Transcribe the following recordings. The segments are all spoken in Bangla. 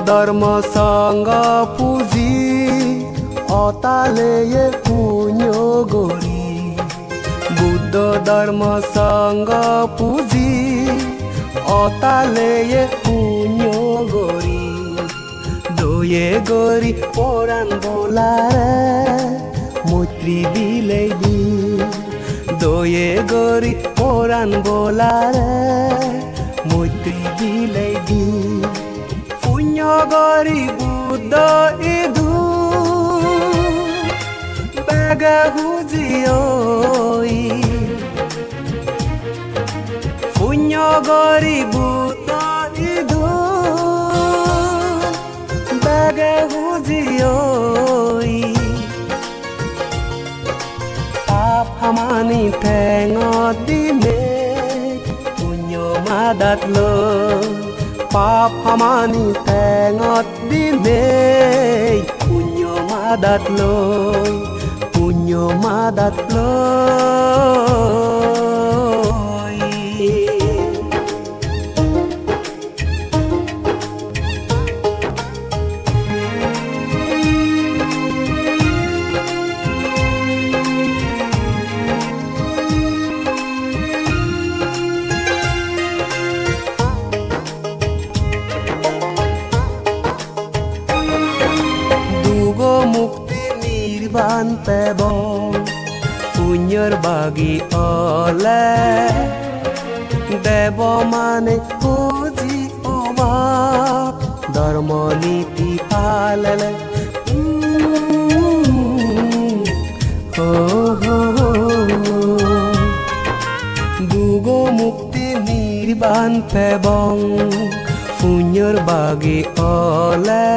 ধর্ম সঙ্গ পুঁজি অতালেয়ে পুণ্য গরি বুদ্ধ ধর্ম সঙ্গ পুঁজি অতালেয়ে পুণ্য গরি দয়ে গরি পরাণ বোলারে মৈত্রী দিলেই দি দয়ে গরি পরাণ বোলারে মৈত্রী দিলেই দি পুণ্য গরি বুদ্ধ ইদু বেগে হুজিয়ই পুণ্য গরি বুদ্ধ ইদু বেগে হুজিয়ই পাপ হামানি ঠেঙত দিনে পুণ্য মাদাত লৈ পাপ হামানি ঠেঙত দিনে পুণ্য মাদাত লৈ পুণ্য মাদাত লৈ নির্বাণ পেব পুণ্যর বাগি অলে দেব মানে খুঁজি অবাক ধর্ম নীতি পাললে দুগো মুক্তি নির্বাণ পেব পুণ্যর বাগি অলে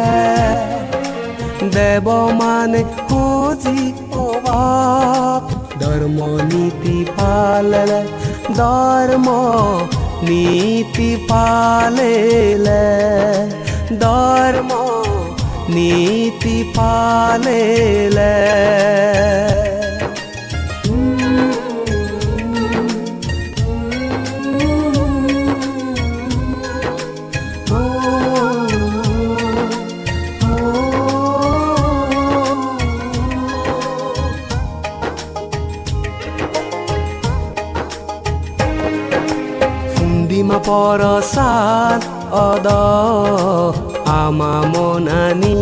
দেব মানে খুঁজি অবাক ধর্ম নীতি পাললে ধর্ম নীতি পালেলে ধর্ম নীতি পালেলে Dima porosan odo ama monani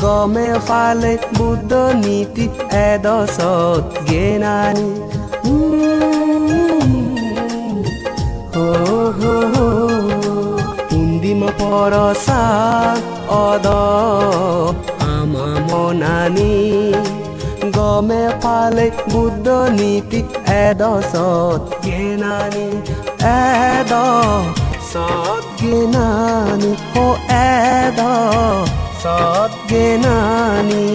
gome fale buddha niti edosot genani Undima porosan odo ama monani gome fale buddha niti edosot genani Edo sot genani ho edo sot genani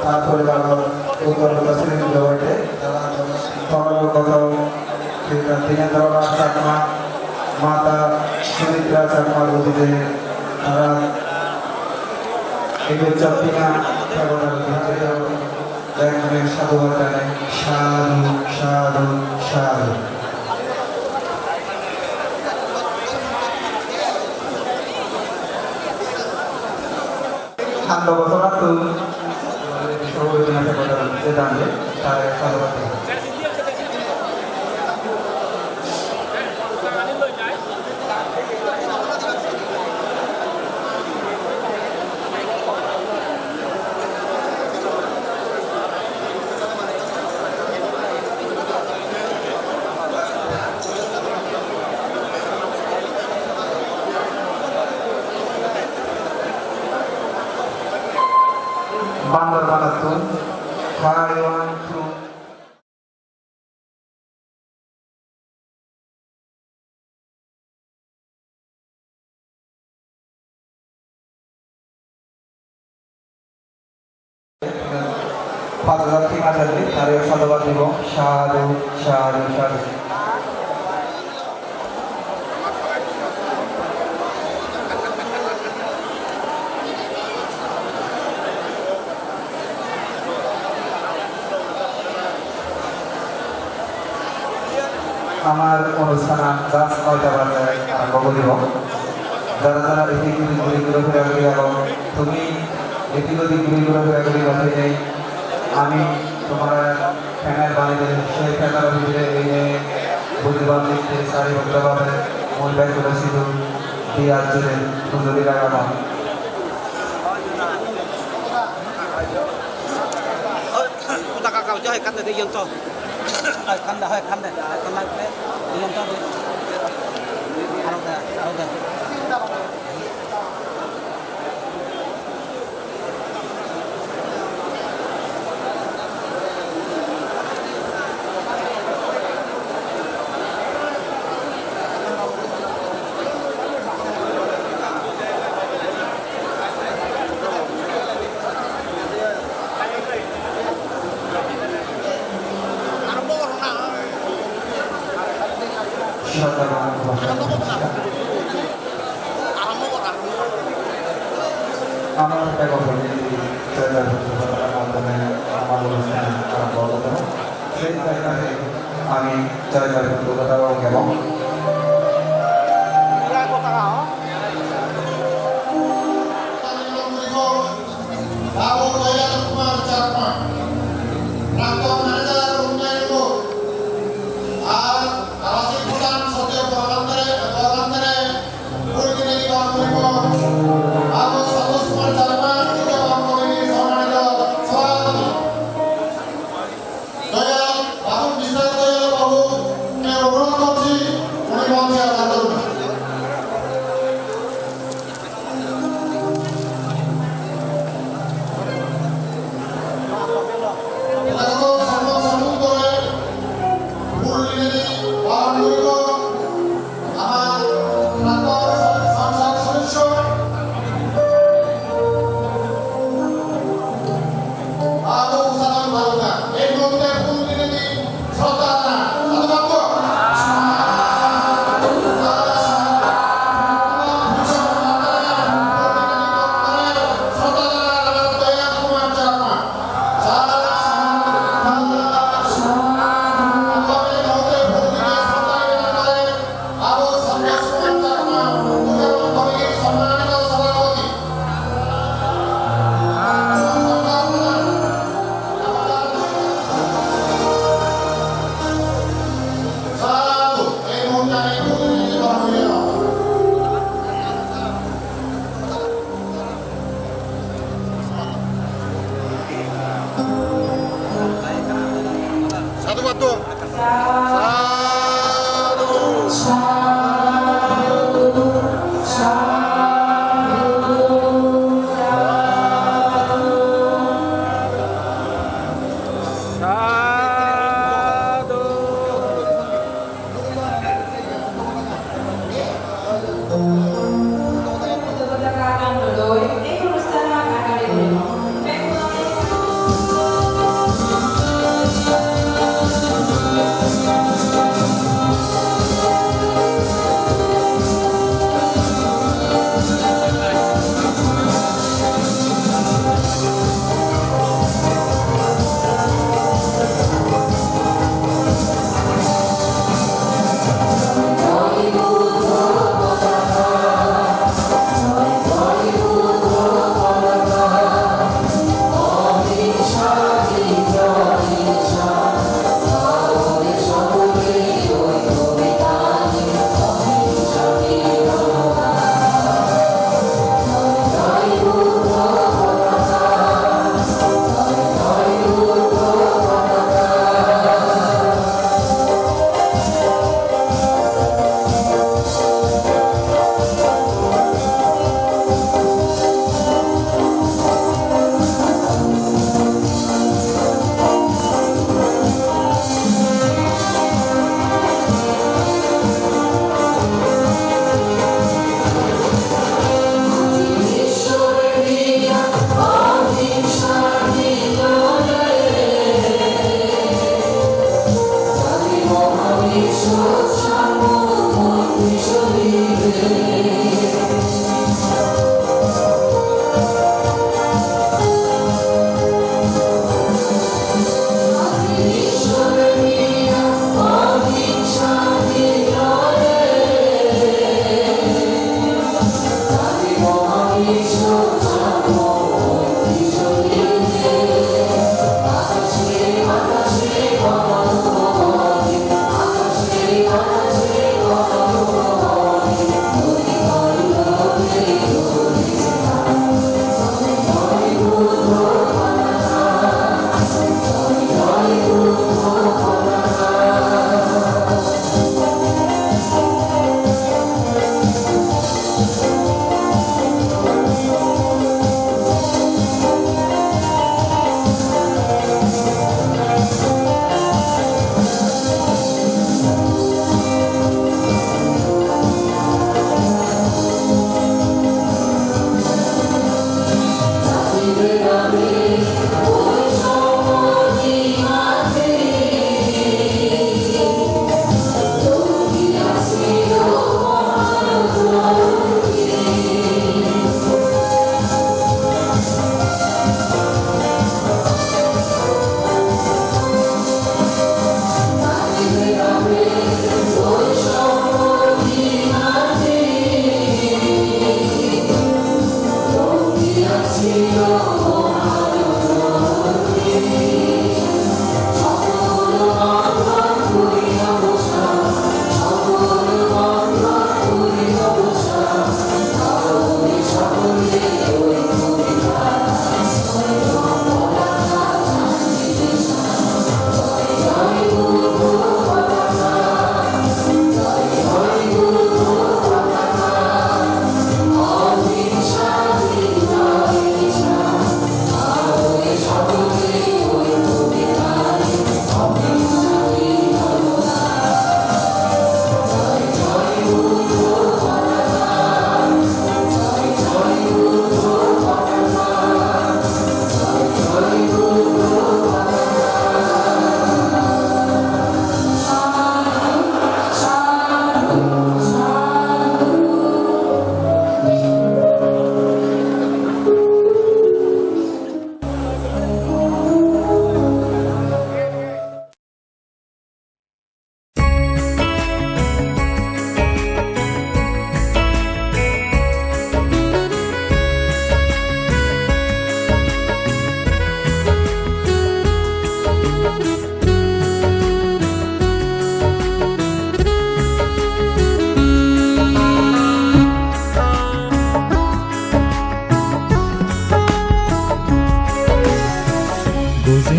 তারপরে গেল উত্তর শ্রেণীর জবাইতে সকাল দীনেন্দ্রনাথ চাকমা মাতা সুমিত্রা চাকমার গতিতে তারা এগুলো চপ্পিনা সাধুবাদ জানাই সাধু সাধু সাধু। ঠান্ডা বছর তো সবাই যে জানবে তার সাধুবাদ বান্দর বানাতুন হাইওয়ান টু পাঁচজাতি আচার্য তার সাধুবাদ দিব সাধু সাধু সাধু। আমার অনুষ্ঠান আজ 9টা বাজে আরম্ভ করিব। যারা যারা এদিক ঘুরি ঘুরে ঘুরে এবং তুমি এদিক ওদিক ঘুরি ঘুরে ঘুরে বাঁধে নেই আমি তোমার ফ্যানের বানিয়ে সেই ফ্যানের ভিতরে এই বুদ্ধিবাদ দিতে সারিবদ্ধভাবে মহিলায় তুলেছিল দিয়ে জুড়ে পুজোরি লাগানো। আমার সেই জায়গায় আমি জয়গার কলকাতাও গেল।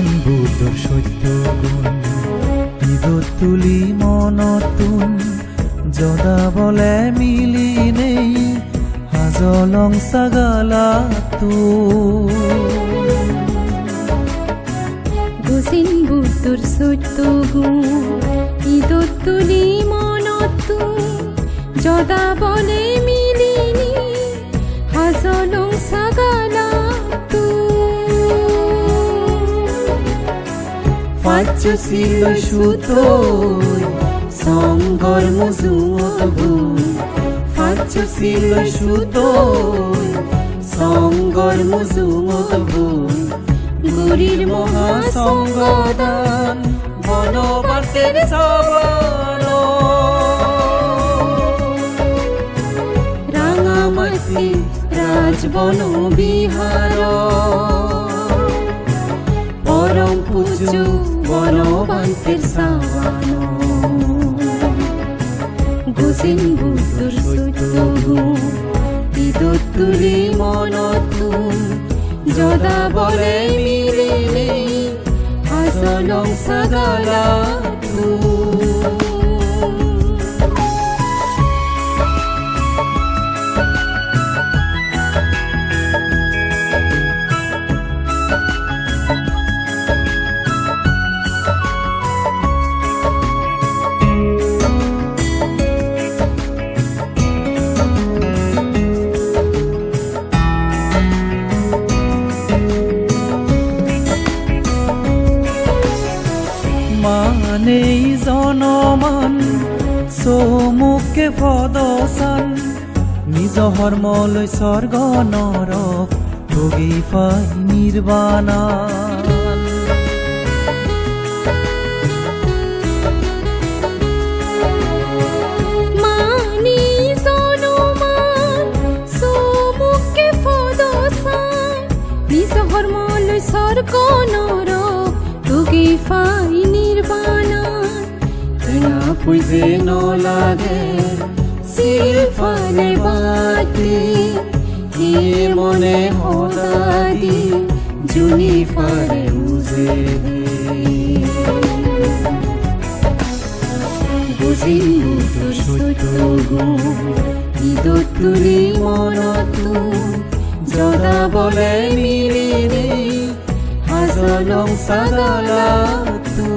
গুজেন বুদ্ধৰ সত্য গুণ ঈদত তুলি মনতুন জদাবলে মিলি নেই হাজলং সাগালাতু গুজেন বুদ্ধৰ সত্য গুণ ঈদত তুলি মনতুন জদাবলে মিলি নেই হাজলং সাগালাতু Faccio sillo sciutoi, songor musumogun. Faccio sillo sciutoi, songor musumogun. Gurir moha songodan, bono barter sabano. Rangamati rajbono biharo. পরম পূজ্য বনবান্তের সাবানো গুজেন বুদ্ধর সত্য গুণ ঈদত তুলি মনতুন জদা বলে মিলি নেই হাজলং সাগালাতু মানেই জনমান চমুকে পদচান নিজ ধৰ্মলৈ স্বৰ্গ নৰক ভোগী পাই নিৰ্বাণা মানি জনমান চমুকে পদচান নিজ ধৰ্মলৈ স্বৰ্গ নৰক ভোগী পাই পুজে নলাগে সিলফালে বাতি হি মনে হদাদি জুনি ফারে উজে বুঝিন বুদ্ধর সত্য গুণ ঈদত তুলি মনতুন জদা বলে মিলি নেই হাজলং সাগালাতু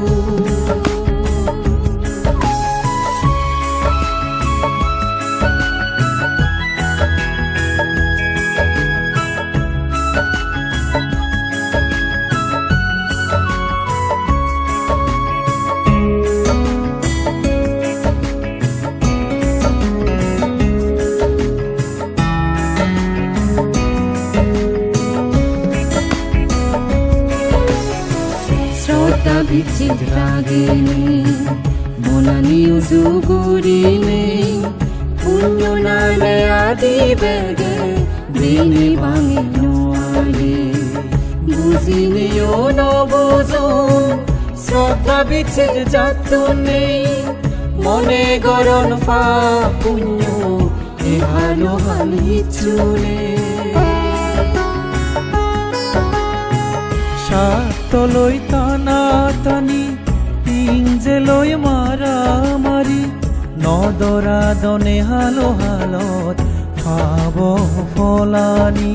বিচিত রাগিনী মনানি উজুগুরিনে পুণ্য নামে আদি বেগে দিনে ভাঙি নোয়ারে বুঝিনিও নবুঝুন শ্রদ্ধা বিচ্ছেদ যাত নেই মনে গরণ পা পুণ্য এ ভালো হালি চুনে সাতলৈ টানা টানি পিঞ্জেলৈ মাৰামাৰি নদৰা দনে হালো হালত পাব ফলানি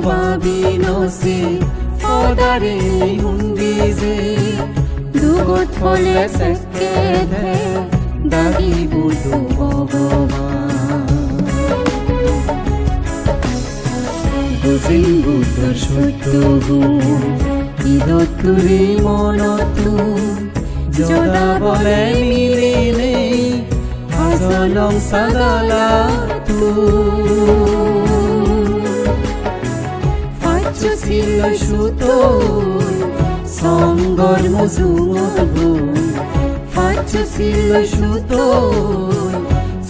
Babinosi, fodare hundize, dugot fole sekede, dagi budu bogova. Guzin buddhar sotto gun, ঈদত তুলি মনতুন, জদা বলে মিলি নেই, হাজলং সাগালাতু. Faccio sillo sciutoi, songor musumogun. Faccio sillo sciutoi,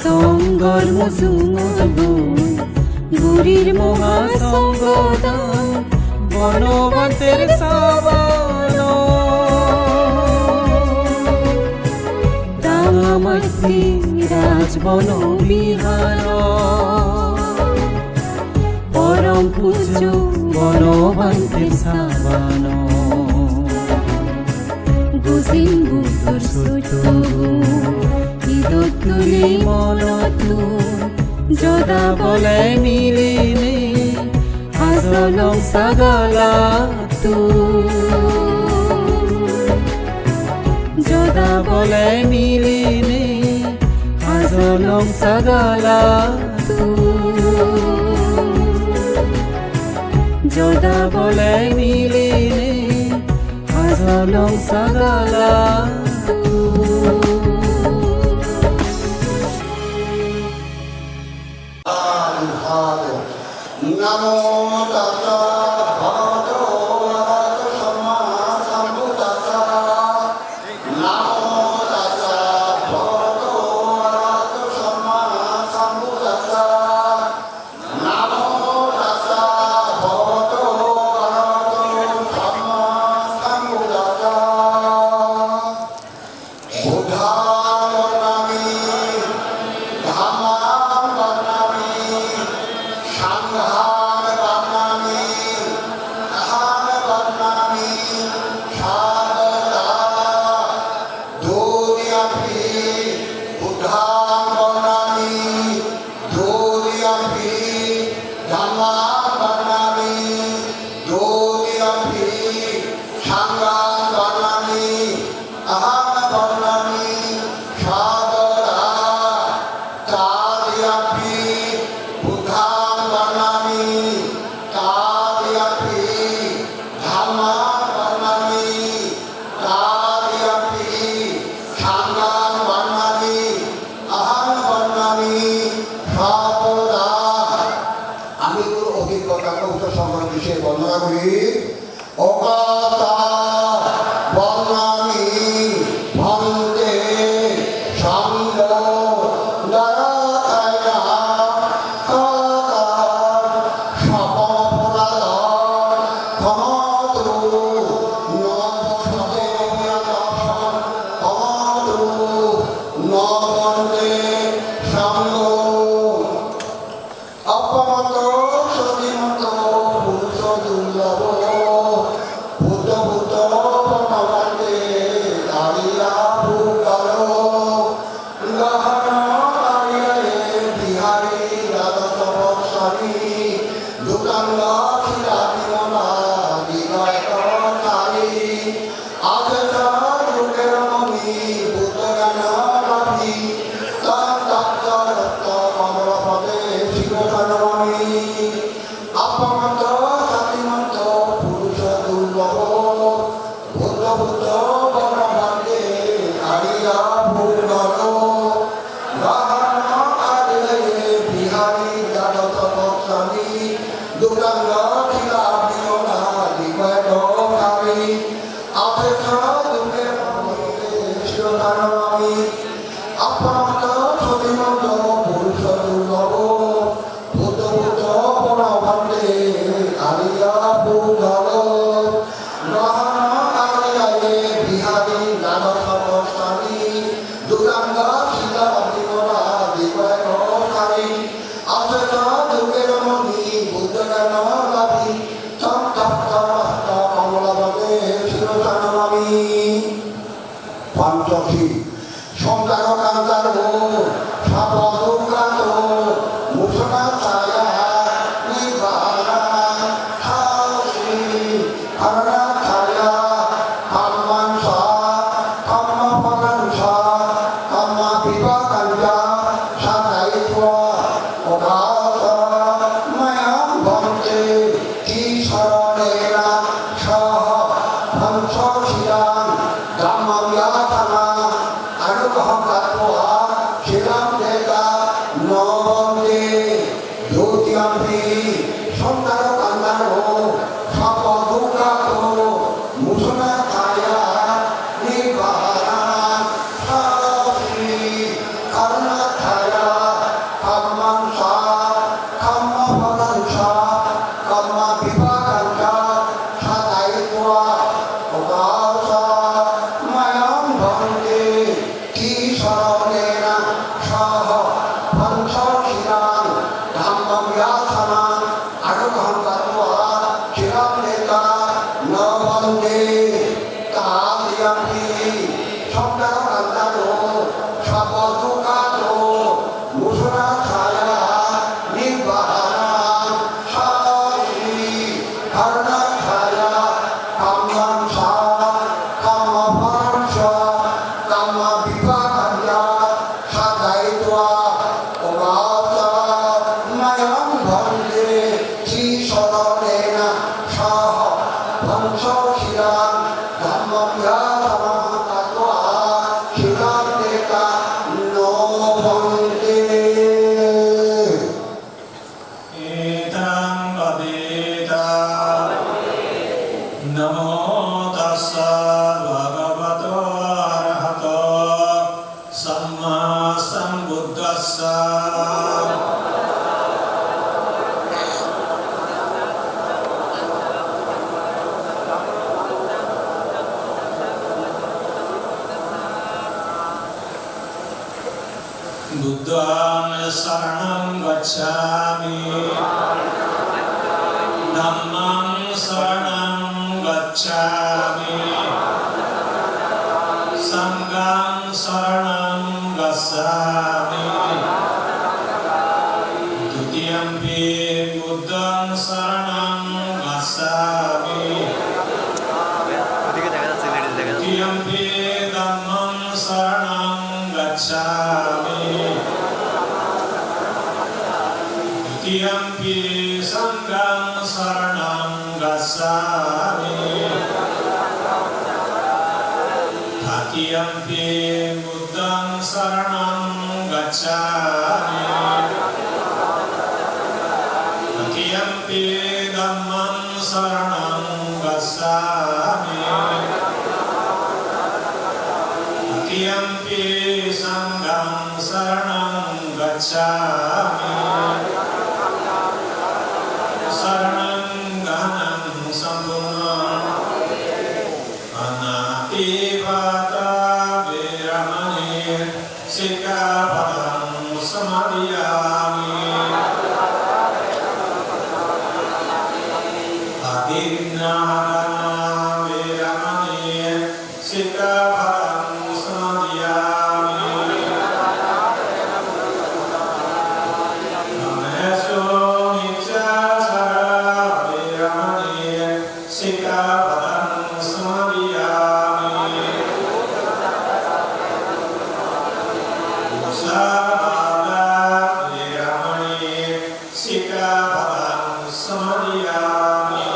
songor musumogun. বুড়ির মহাসঙ্গদান বনবন্তের সাবান রাঙামাটি রাজবন বিহার পরম পূজ্য বনবন্তের সাবান বুঝিন বুদ্ধর সত্য ঈদত তুলি মনতু যদা বলে মিলিনে হাসলং সাগালা তু যদা বলে মিলিনে হাসলং সাগালা তু যদা বলে মিলিনে হাসলং সাগালা নমো তাস্সা ভগবতো আরহাতো সম্মা সম্বুদ্ধাস্সা নমো তাস্সা ভগবতো আরহাতো সম্মা সম্বুদ্ধাস্সা নমো তাস্সা ভগবতো আরহাতো সম্মা সম্বুদ্ধাস্সা বুদ্ধাং বর্ণামি ধাম্মাং বর্ণামি সাংঘাং বর্ণামি আহাং বর্ণামি সাগতা দোরিয়াপি বুদ্ধাং বর্ণামি দোরিয়াপি ধাম্মাং বর্ণামি দোরিয়াপি সাংঘাং বর্ণামি আহাং বর্ণামি সাগতা তাদিয়াপি বুদ্ধাং বর্ণামি তাদিয়াপি ধাম্মাং বর্ণামি তাদিয়াপি সাংঘাং বর্ণামি আহাং বর্ণামি সর্বদা। আমি তোর অভিজ্ঞতা কৌত সংগ্রহ বিষয়ে বর্ণনা করি। অকাতা বর্ণামি ভন্তে সঙ্গ দ্বারা অপমত সতীমত পুরুষ দুর্লভ ভূত ভূত বনবন্দে দাঁড়িয়া ভূগল গহন কারিয়ারে বিহারী দ্বাদশ বৎসরী দোকাঙ্গ খিলাপিমলা বিগয়কারী আদেশ লোকের মনি বুদ্ধজ্ঞান লাভী তত্ত্ব কমলপদে শিবধনমণি আপমন্ত সতীমন্ত পুরুষ দুর্লভ ভূত ভূত বনবন্দে কারিয়া ভূগল গহন কারিয়ারে বিহারী দ্বাদশ বৎসরী দোকাঙ্গ খিলাপিমলা বিগয়কারী আদেশ লোকের মনি শিবধনমণি আপমন্ত সতীমন্ত পুরুষ দুর্লভ ভূত ভূত বনবন্দে কারিয়া ভূগল গহন কারিয়ারে বিহারী দ্বাদশ বৎসরী দোকাঙ্গ খিলাপিমলা বিগয়কারী আদেশ লোকের মনি বুদ্ধজ্ঞান লাভী তত্ত্ব কমলপদে শিবধনমণি। পঞ্চশী সন্তান কান্তার সাপদুকাত মুসনা ছায়া নিবারা হাসি হারা ছায়া কাম্মান সা কাম্মা পদান সা কাম্মা বিবা কাঞ্জা সাদাইত্বা অগাত মায়াম ভন্তে কি শরণেরা সহ ভংস শিরাং ধাম্মাব্যাথানা অনুগ্রহকাত্মা শিরাং দেগা নবন্দে জ্যোতিয়াম্পি সন্তান কান্দার সাপদুকাত মুসনা ছায়া নিবারা হাসি কারণা ছায়া কাম্মান সা কাম্মা Buddhang saranam gacchami Dhammang saranam gacchami Sanghang saranam gacchami Dutiyampi Buddhang saranam gacchami Dutiyampi Dhammang saranam gacchami Dutiyampi Sanghang saranam gacchami Tatiyampi Buddhang saranam gacchami Tatiyampi Dhammang saranam gacchami Tatiyampi Sanghang saranam gacchami Saranam ganam sampurnam Anativata viramani Sikkhapadam samadhiyami Adinahana viramani Sikkhapadam samadhiyami Namesu nityasara viramani Sikkhapadam samadhiyami Musabala viramani Sikkhapadam samadhiyami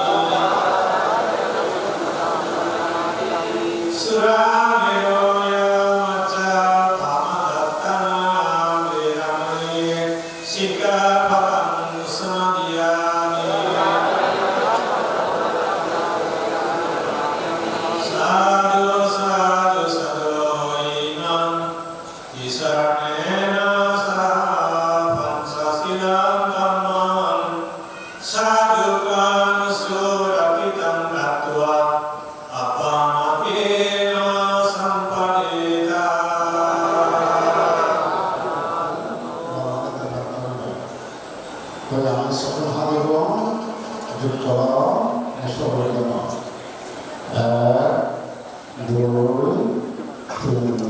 Surameroya maca pamadattana viramani Sikkhapadam samadhiyami Sadhu sadhu sadhu imam Isaranena saha pancasilam dhammam Sadhukan surakitam gatva apamapena sampadeta তাহলে আমি সকল হাতে এবং যুক্ত সকলের জন্য 1 2 3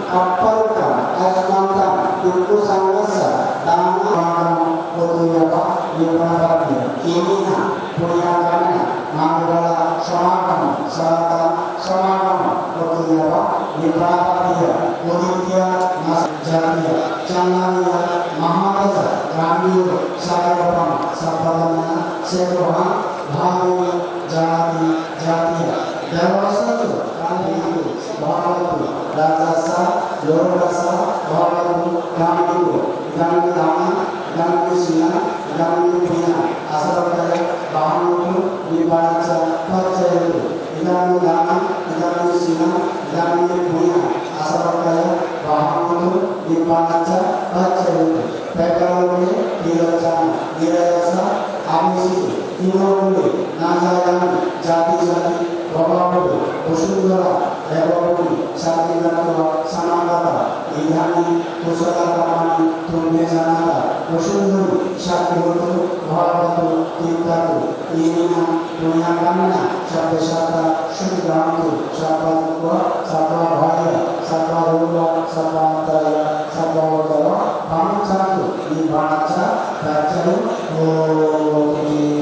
Kapal kan, ayat 6 itu sangat Nibbana Inina Punyagana Manggala Samakama Saratan Samakama Lokinyapa Nibbana Muditya Nasjatiya Chananya Maharaja Rambiyo Sarapama Sapadana Sekoha Bhavi Jati Jatiya Devasatu Kandidu Bhavatu Rajasa Yorasa Bhavatu Kandidu Gandhidana Gandhisina Gandhipina Asarapaya Bhanutu Viparacha Pachayitu Gandhidana Gandhisina Gandhipina Asarapaya Bhanutu Viparacha Pachayitu Pekalone Dirajana Dirayasa Amisi Inogule Najayan Jati Jati Babapudu Usundara Evapudu Satinatwa Samagata Idhani Kusalakamani Tumbejanata Usunduru Shakihotu Bhavatu Tintatu Inina Punyakamina Shabdashata Shudrantu Shapadukwa Sabhavaya Sabharupa Sabhataya Sabhavadava Pamuchatu Nibbanacha Pachayu Oti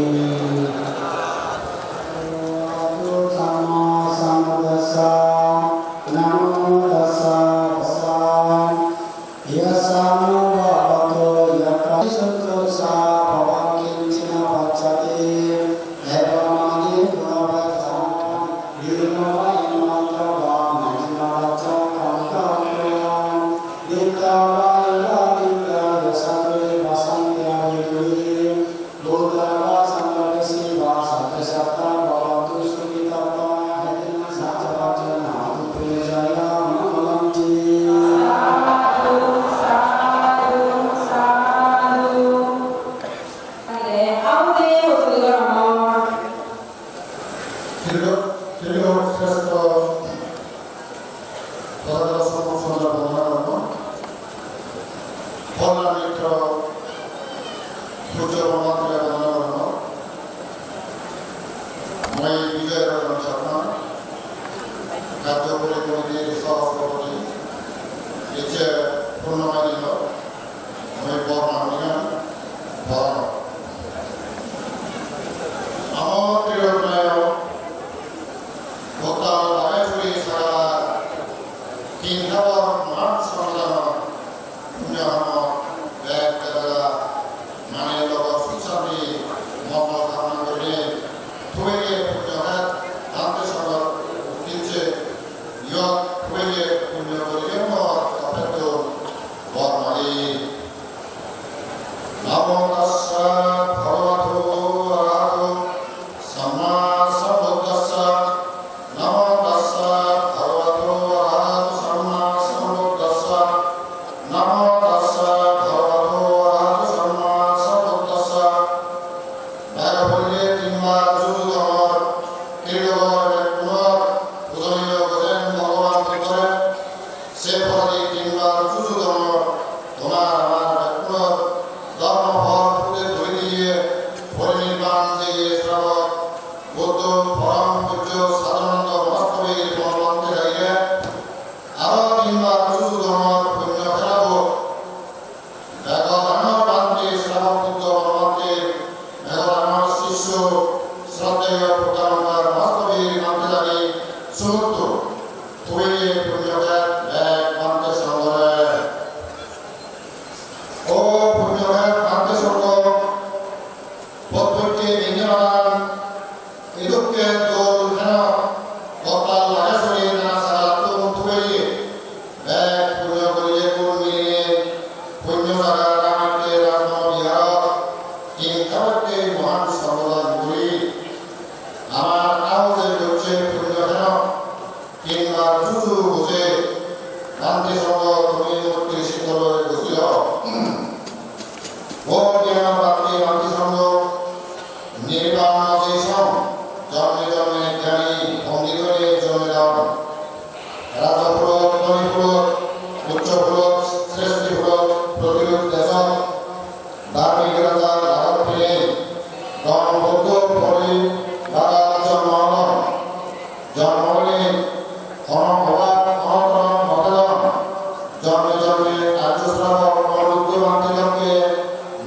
জন্মে জন্মে আর্য শ্রাবক অনুদ্যমান্তিকে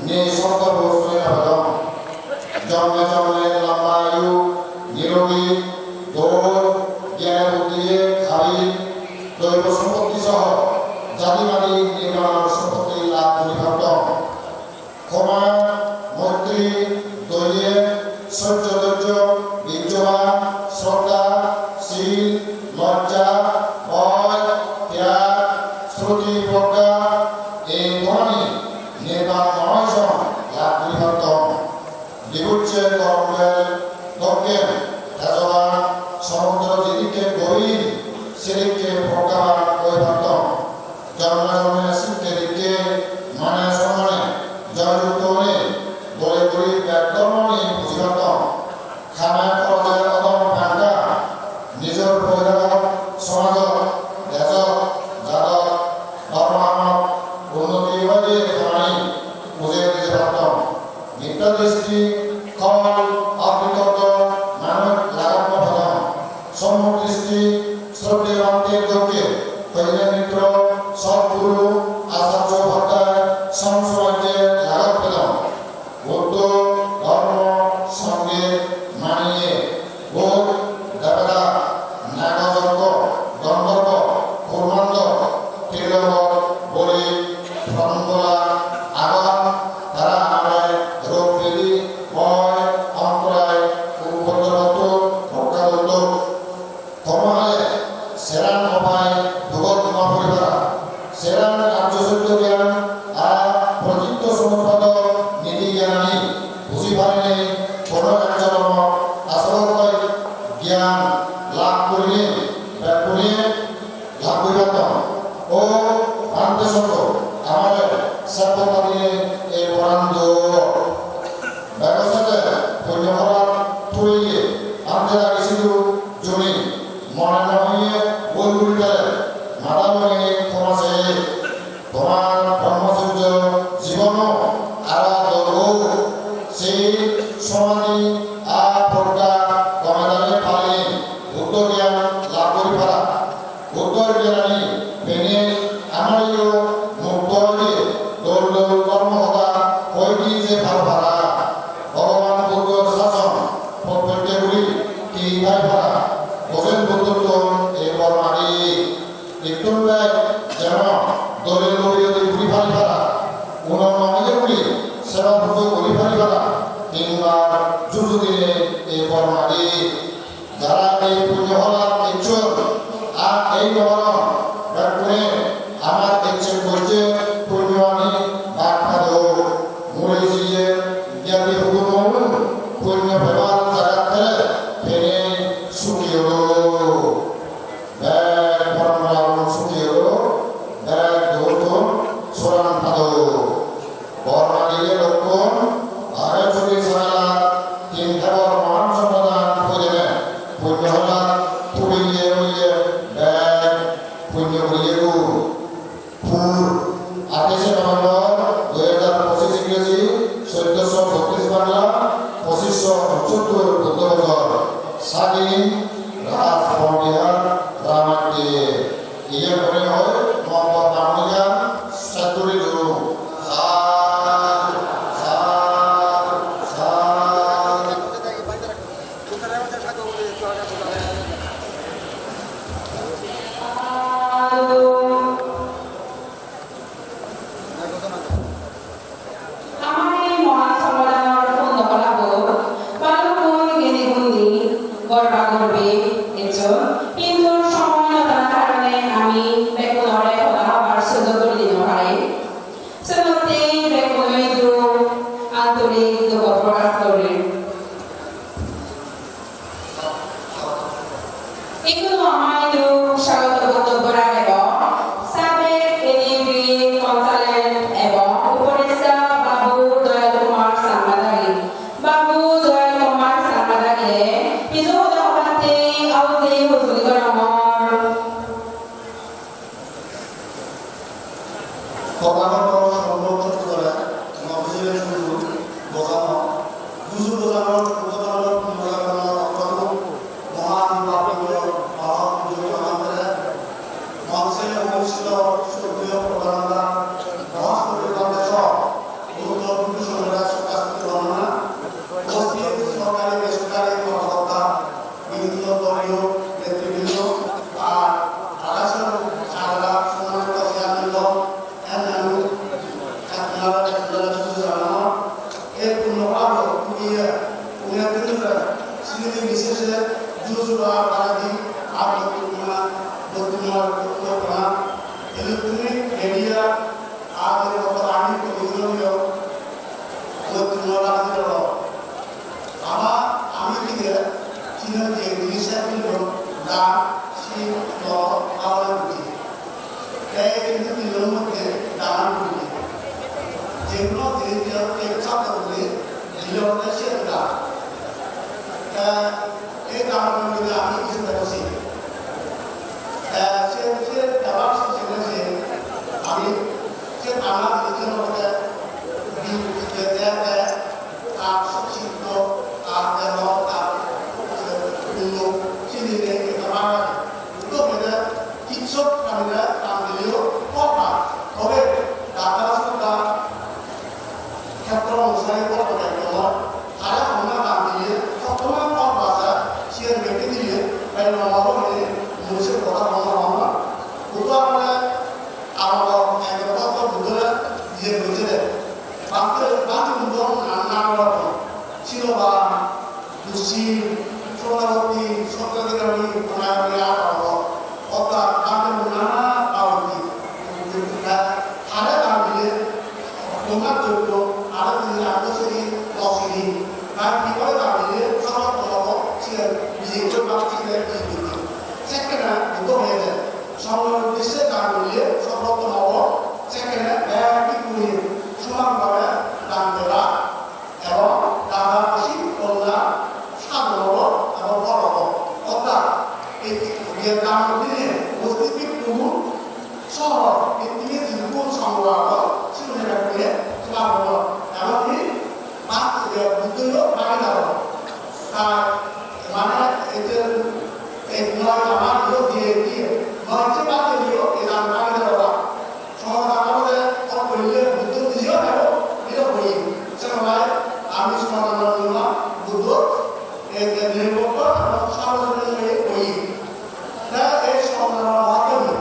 নিঃসঙ্গ শক্তি, দৈর্ঘ্য, সহ্য, বীর্যবান, শ্রদ্ধা, শীল, লজ্জা, ভয়, ত্যাগ, শ্রুতি, প্রজ্ঞা, এই ধরনের নির্বাণ মহাসন লাভ পরিবর্তন বিভুচ্ছে কর্মের দক্ষের রাজবান সমুদ্র যেদিকে গভীর সেদিকে প্রজ্ঞাবান পরিবর্তন জন্মের শিক্ষে দিকে মানে সম্মানে জয়যুক্ত হলে বলে বলি ব্যাকরণ নিয়ে পরিবর্তন খানায় খরচের অদম ভাঙ্গা নিজের পরিবার সমাজ দেশ যাদব ধর্মাত্মক উন্নতিবাদী খানি বুঝে দিতে পারতাম মিথ্যা দৃষ্টি খল অবিকত মানব লাগানো ফলন সম্মুখ দৃষ্টি শ্রদ্ধেবান্তের যোগ্যে হইলে মিত্র সদ্গুরু আচার্য ভট্টায় সংসরাজ্যে লাগাত পেলাম বৌদ্ধ ধর্ম সঙ্গে মানিয়ে বোধ দেবতা নাগযজ্ঞ গন্ধর্ব কুর্মান্ড ত্রিলঙ্গ বলি ফলঙ্গলা আগাম তারা আমায় রোগ বেদি ভয় অন্তরায় উপদ্রবত রক্ষাবদ্ধ কর্মহালে সেরান অপায় ভগত মহাপরিবার সেরান কার্যসূত্র জ্ঞান আর প্রযুক্ত সমুৎপদ নীতি জ্ঞানী বুঝি পারিলে কোনো কার্যক্রম আসলকৈ জ্ঞান লাভ করিলে লাভ করিবাত ও ভান্তে সঙ্গ আমাদের সভ্যতা দিয়ে এই বরান্দ ব্যবসাতে পুণ্যভরার থইয়ে আনতে লাগিছিল জমি মনে নহিয়ে বইগুলিতে মাথা লগে ক্ষমাছে তোমার ব্রহ্মচর্য জীবন আরাধ সেই সমাধি আর প্রজ্ঞা কমাদানে পালে বুদ্ধ জ্ঞান লাভ করি পারা বুদ্ধর জ্ঞানী পেনে আমারও মুক্ত হয়ে দৌড় কর্মহতা হইটি যে ভালো পারা ভগবান বুদ্ধর শাসন প্রত্যেকগুলি কি ভাই পারা বোঝেন বুদ্ধত্ব এরপর আগে একটু যেন দলের লোকীয়দের ঘুরি ফালি পারা উননগুলি সেবা পুজো ঘুরি ফালি পারা তিনবার যুদ্ধ দিনে এরপর আগে যারা এই পুজো হলার ইচ্ছুক আর এই নবরণ ব্যাকুণে আমার ইচ্ছে করছে পুণ্যবাণী বাখ্যা দো মুড়ে জিয়ে জ্ঞাতি হুকুম পুণ্য ব্যবহার জায়গা ফেলে ফেনে সুখী হলো ব্যাগ পরম্পরা সুখী হলো ব্যাগ ধরুন সোরান পাদো বর্মা দিলে লক্ষণ আগে ছবি ছাড়া তিন খাবার মহান সম্প্রদান করে দেন পুণ্য হলা পুড়িয়ে হইয়ে ব্যাগ পুণ্য করিয়ে ফুল 28 নভেম্বর 2025 ইংরেজি 1432 বাংলা 2574 বুদ্ধ বছর স্বাধীন রাজ পণ্ডিয়ার রামাটে ইয়ে মনে হয় মোহাম্মদ মামুনিয়া সাতুরি গুরু সার সার সার আমার এই মহাসম্মেলনের ফোন বালুকুন গিরিগুন্দি গর্বাগর্বে এজন কিন্তু সময়তার কারণে আমি বেকুনরে কথা হবার সুযোগ করে দিতে পারি সেমতে বেকুনই দু আন্তরিক দুঃখ প্রকাশ করি একটু আমায় দু স্বাগত বক্তব্য রাখব সাবেক এডিবি কনসালেন্ট এবং উপদেষ্টা বাবু দয়াল কুমার সাংবাদারি বাবু দয়াল কুমার সাংবাদারি কিছু হতে আউজে হুজুরি গরমর কর্ণাটক সংরক্ষণ করে নবজীবন শুরু বোঝানো দুজু বোঝানোর উপকরণ পুনরাবৃত্তি অক্ষর মহান বাপুর মহান পুজো আমাদের মানুষের অবস্থিত সক্রিয় প্রধানরা মহাসভা বাংলাদেশ গুরুত্বপূর্ণ সংগ্রাম সুকাশিত বর্ণনা উপস্থিত সরকারি বেসরকারি কর্মকর্তা বিভিন্ন দলীয় নেতৃবৃন্দ আর আকাশের চাঁদা সম্মানিত চেয়ারম্যান বিশেষে জুজুরা বারাদি আর বর্তমান ইলেকট্রনিক মিডিয়া আর আমি প্রয়োজনীয় আমি থেকে চীনের যে জিনিসগুলো দাম শীত খাওয়ার বুঝি কিন্তু তিনের মধ্যে দাম বুঝি যেগুলো ছাত্রগুলি জীবনে সেটা এই দামের মধ্যে আমি কিছু বসি সে দেওয়ার শিখেছে আমি সে বাংলা জিনিসের মধ্যে আর শিক্ষিত আর দেওয়া আর চিনিতে কৃষক কামীরা কাম দিলেও কমা তবে ঢাকা সরকার ক্ষেত্র অনুসারে কত তারা অন্য কাম দিয়ে সবসময় কম ভাষা সে ব্যক্তি দিলে তাই নবাব হয়ে মানুষের কথা বলা হয় না কিন্তু আমরা আমার একবার বুঝলে দিয়ে বুঝে দেয় বাকি উদ্যম নানা রকম ছিল বা দুষি সোনাবতী সত্যগ্রামী অর্থাৎ তাদের নানা পাওয়াতি হারে দাম দিলে তোমার যোগ্য আরো দিলে আদর্শী অসিনী তার কি করে দাম দিলে সর্বপ্রথম ছিলেন বিজেপি বা ছিলেন বিজেপি সেখানে দুটো হয়ে যায় সংগ্রহ দেশে দাম দিলে সর্বপ্রথম সেখানে ব্যয়টি কুড়িয়ে সমানভাবে দাম দেওয়া এবং দাদাবাসী কন্যা সাধারণ এবং বড় অর্থাৎ এই দাম দিলে উপস্থিতি প্রভু শহর এই দিকে জীবন সংগ্রহ ছিল করে লাভ হল এমনকি বুদ্ধ ভাগিদার তার মানে এদের এই নয় আমার দিয়ে দিয়ে নয়টি বাদে দিয়েও এই দাম ভাগিদার সমাধান আমাদের করলে বুদ্ধ দিয়েও কেন এটা বই সেখানে আমি সমাধান করলাম বুদ্ধ নির্ভর সার্বজনীন বই এই সমাধান মাধ্যমে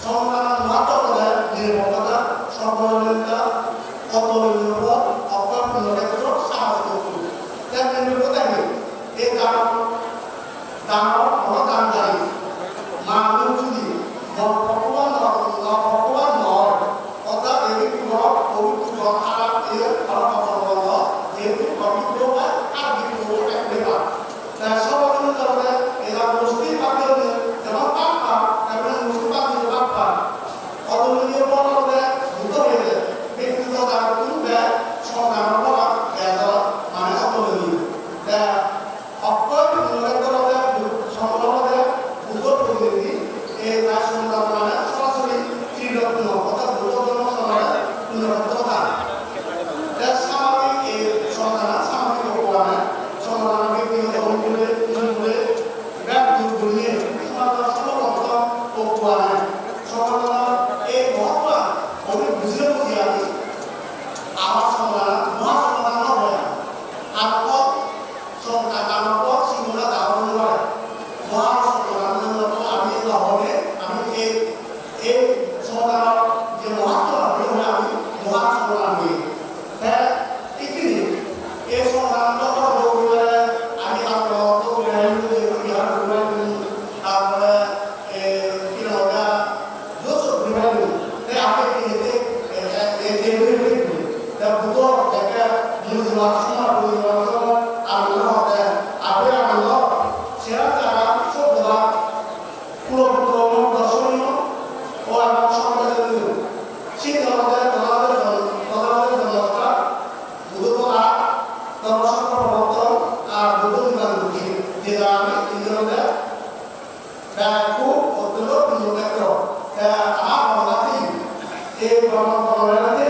সমাধান মাধ্যমে নির্ভরতা সর্বজনীনতা অপরিণত অপ্রাপ্য ক্ষেত্র সামাজিক নির্ভরতা এই কারণ দানব দানকারী মানুষ যদি ভগবান নয় অর্থাৎ এই পবিত্র খারাপ এর ফলাফল যেহেতু পবিত্র হয় আর বিপদ একটা সর্বজনীন কারণে এরা মুসলিম পাত্র যেমন পাপ্পা তেমন মুসলিম পাত্র পাপ্পা অদলীয় বলতে দ্রুত হয়ে যায় ব্যক্তিগত তার পূর্বে সমাধান করা মানে অদলীয় অক্ষয় সংগ্রহে উত্তর প্রতিনিধি এই তার সমাধান মানে সরাসরি ত্রিরত্ন অর্থাৎ দুর্গম সমাধান পুনরুত্থান সামাজিক এই সমাধান সামাজিক উপকরণে সমাধান ব্যক্তিগত অনুকূলে ব্যাপ্তি ঘুরিয়ে সমাধান সমর্থ উপকরণে সমাধান এই মহত্ব আমি বুঝে বুঝিয়ে আছি আমার সমাধান মহা সমাধান হয় আমার আমার সিংহরা দাবন করে মহা সমাধান আমি হবে আমি এই সমাধান যে মহত্ব হবে আমি মহা সমাধান হই হ্যাঁ ঠিকই এই সমাধান যখন বলবে আমি আপনার অর্থ করে তারপরে কি না দুশো বিভাগ আপনি বুধ একটা নিউজিল্যান্ড সময় পরিবার আনন্দ হবে আপনি আনন্দ সেরা যারা সভ্যতা পুরোপুত্র দর্শনীয় ও এবং সমাজের সেই ধরনের তদারকের জনতা বুধতা দর্শন প্রবর্তন আর বুধ বিভাগ যে আমি তিনজনের খুব অত্যন্ত ক্ষেত্র আমার বাংলাতে এই বাংলাতে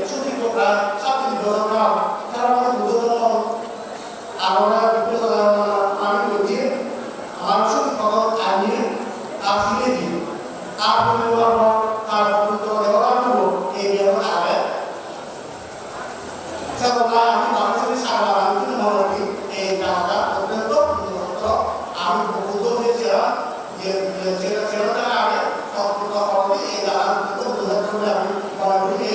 ছুটি প্রায় 7 বছর কাল তার মধ্যে বুধ আমরা আমি বলছি আমার ছুটি খবর আনি আর ফিরে দিই তার পরিবার তার বুদ্ধ দেওয়া এই ব্যবহার আগে সেটা আমি বাংলাদেশে সারা আমি মনে করি এই জায়গাটা অত্যন্ত আমি বুদ্ধ হয়েছিলাম যে সেটা আগে এই জায়গা আমি মনে করি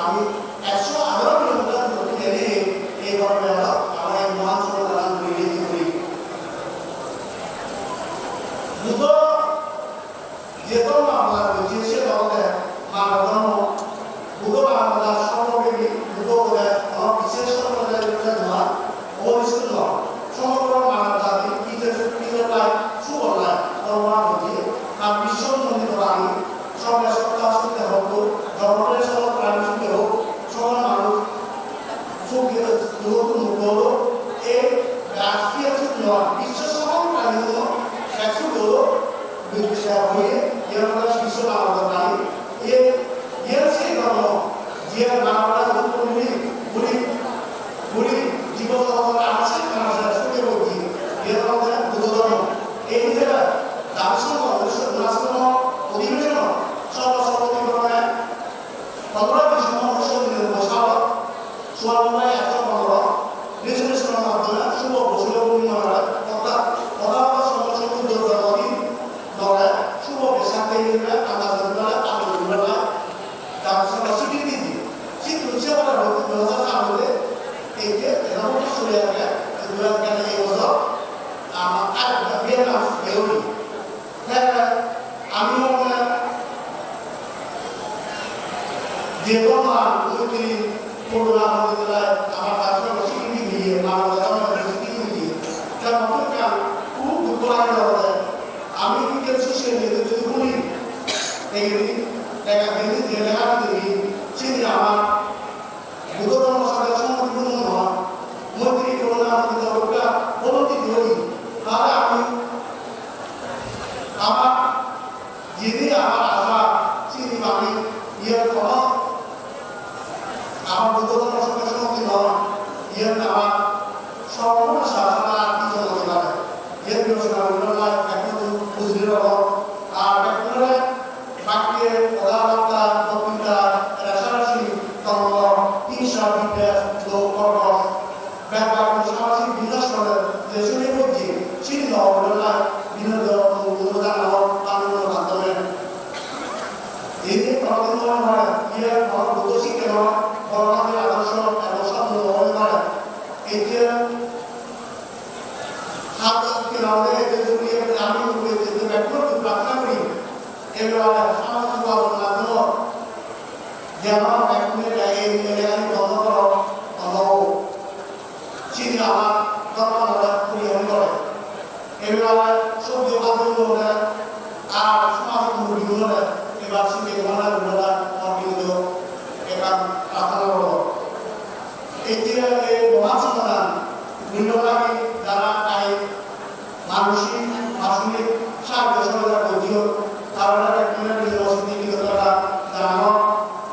আমি 111 কিলোমিটার এই ধরনের আমার এই মহান সমাধান করি সোয়ালময় 115 রেজুলেশনের মাধ্যমে শুভ ঘোষিত উন্নয়নের অর্থাৎ প্রধানত সমস্যাগুলো জনগণ ধরে শুভ পেশাতে নিয়ে আন্তর্জাতিক আন্তর্জাতিক তার সঙ্গে স্বীকৃতি দিয়ে স্বীকৃতি আমরা 2004 সালে এই যে এরকম শুরু হবে 2000 এই বছর আমার ভিয়েতনাম বেরোনি আমি যে কোনো উন্নতি করোনা মহাবিদ্যালয় আমার কাছে স্বীকৃতি দিয়ে আমার স্বীকৃতি দিয়ে তার মধ্যে খুব দুঃখলাগ আমি ক্রিকেট শিশু নিয়ে যদি বলি এই দেখা দিদি যে লেখা দিদি সেদিন আমার বুধধর্ম সাথে সম্পূর্ণ নয় মন্ত্রী করোনা মহাবিদ্যালয়টা বলতি ধরি তাহলে আমি আমার যেদিন আমার আশা সেদিন আমি ইয়ের কোনো আমার বুদ্ধধর্ম সাথে সম্পূর্ণ নয় ইয়ের আমার সম্পূর্ণ শাসনা কিছু হতে পারে ইয়ের বিবেচনা উন্নয়ন এখন বুঝলি আর এখন বাক্যে কথাবার্তা বক্তৃতা রাসারাসি তন্ত্র হিংসা বিদ্বেষ লোক কর্কশ ব্যাপার সামাজিক বিনাশের যে শুনে বলছি সেটি উন্নয়ন বিনোদন অনুদান আন্দোলনের মাধ্যমে এই প্রতিনিধন হয় ইয়ে বুদ্ধ শিক্ষা বর্ণাদের আদর্শ এবং স্বপ্ন হয়ে পারে এই যে হাত আমাদের যে জড়িয়ে আমি যে ব্যাপার প্রার্থনা করি এগুলো সামাজিক মাধ্যম যেমন ব্যাকুলের এই লেখালি বন্ধ করো অভাব সেটি আমার দরকার পরিহার করে এগুলো সবজি বাদল আর সমাজ বিভিন্ন এবার সেটি ঘটনা ঘটনা অর্পিত এবার প্রার্থনা করো এই যে এই মহান সমাধান মূল্যবাহী যারা তাই মানসিক মাসুলিক সাহায্য সহযোগিতা করছিও তারা একটা ইউনিভার্সিটি কীটতা জানানো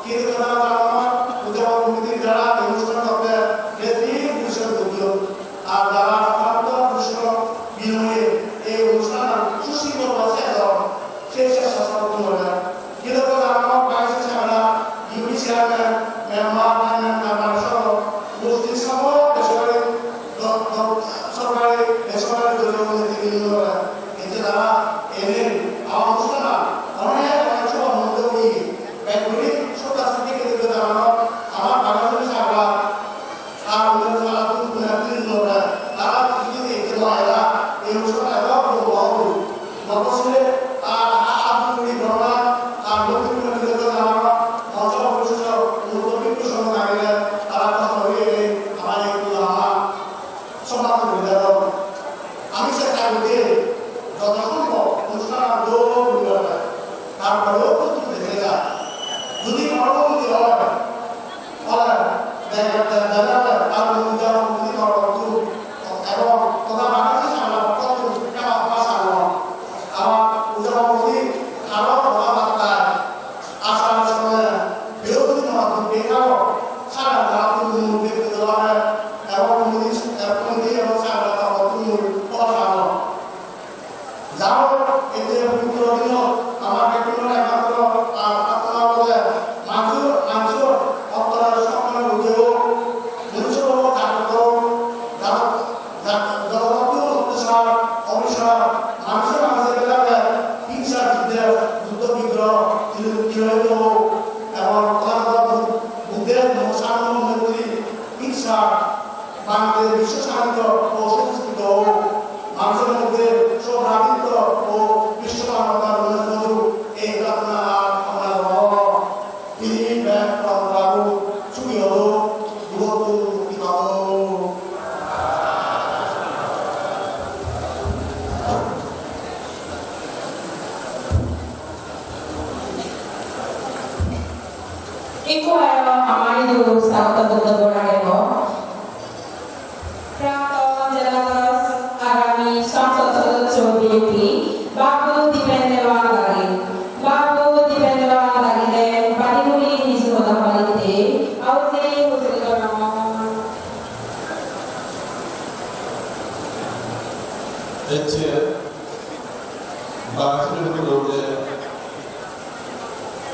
কীটতা জানানো উদ্যাপন কমিটির যারা অনুষ্ঠান করতে বেশি বিষয় করছিও আর যারা সমাপ্ত পুরস্কার বিনিময়ে এই অনুষ্ঠান সুশীল আছে সেই চেষ্টা সমাপ্ত করে কীটতা জানানো বাইশে সারা ইউনি চেয়ারম্যান মেম্বার মেম্বার সহ উপস্থিত সকল বেসরকারি সরকারি বেসরকারি দলীয় বিভিন্ন এতে তারা এনে আমার অনুষ্ঠান অনেক অনেক সব মধ্যে ওই ব্যাগগুলি সরকার থেকে কিন্তু জানানো আমার বাংলাদেশ সাগর আর উন্নয়ন তারা যদি দেখতে পারা এই অনুষ্ঠান এবার বহু নবসলে আর আব্দুল ঘটনা আর নতুন কিন্তু জানানো মঞ্চ পরিষদ উন্নত সঙ্গে আগে তারা কথা হয়ে আমার আমার সমাজ বিদ্যালয় আমি সেটা বলতে যথাসম্ভব অনুষ্ঠান দৌড় তারপরেও প্রস্তুত দেখে যায় যদি পরবর্তী হয় তার মুক্তি এবং কথা বাংলাদেশ আমরা ভাষা আমার উদ্যাপী আরো কথাবার্তায় আসার সময় বিরোধী মাধ্যম বেকার সারা জাতি ব্যক্তি দেওয়া হয় এবং কমিটি এবং সারা পড়াশোনা যাও এতে পবিত্র দিন আমার বিভিন্ন একমাত্র প্রার্থনা বলে মানুষ অন্তরের সকল উদ্যোগ মনুষ্য জগৎ অত্যাচার অবিশ্বাস মানুষের মাঝে বেলাকে হিংসা বিদ্বেষ যুদ্ধ বিগ্রহ তিরোহিত এবং বুদ্ধের সামগ্রী হিংসা বাংলাদেশ বিশ্ব সাহিত্য ও সংস্কৃত মানুষের মধ্যে সৌভ্রাতৃত্ব ও বিশ্বমানবতার উন্নতি এই প্রার্থনা আমরা পৃথিবীর ব্যাগ বাবু সুখী হল যুবক মুক্তি পাব Iko amari do sauta do Borarego. Prato Jalatas Arami Samsat Choditi Babu dipendeva lagi. Babu dipendeva lagi de Badimuli Nizuda Palite. Ausi Musilano. হচ্ছে বাংলাদেশের লোকে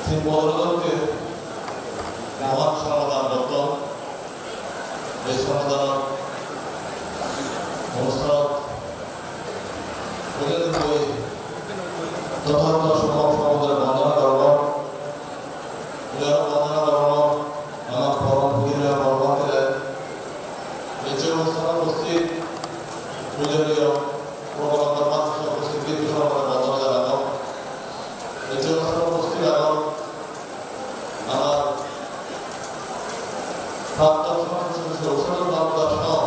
সিম্বলকে মহান সমাধান রত্ন এই সমাধান অনুষ্ঠান যথার্থ সমাজের বন্দনা করব বন্দনা করব আমার পরম পূজনীয় বর্মা এই যে অনুষ্ঠান উপস্থিত পূজনীয় প্রবন্ধ উপস্থিতি বিষয়ে বন্দনা জানাবো এই যে অনুষ্ঠান উপস্থিত এখন আমার প্রাক্তন ঔষধ বাবদার সহ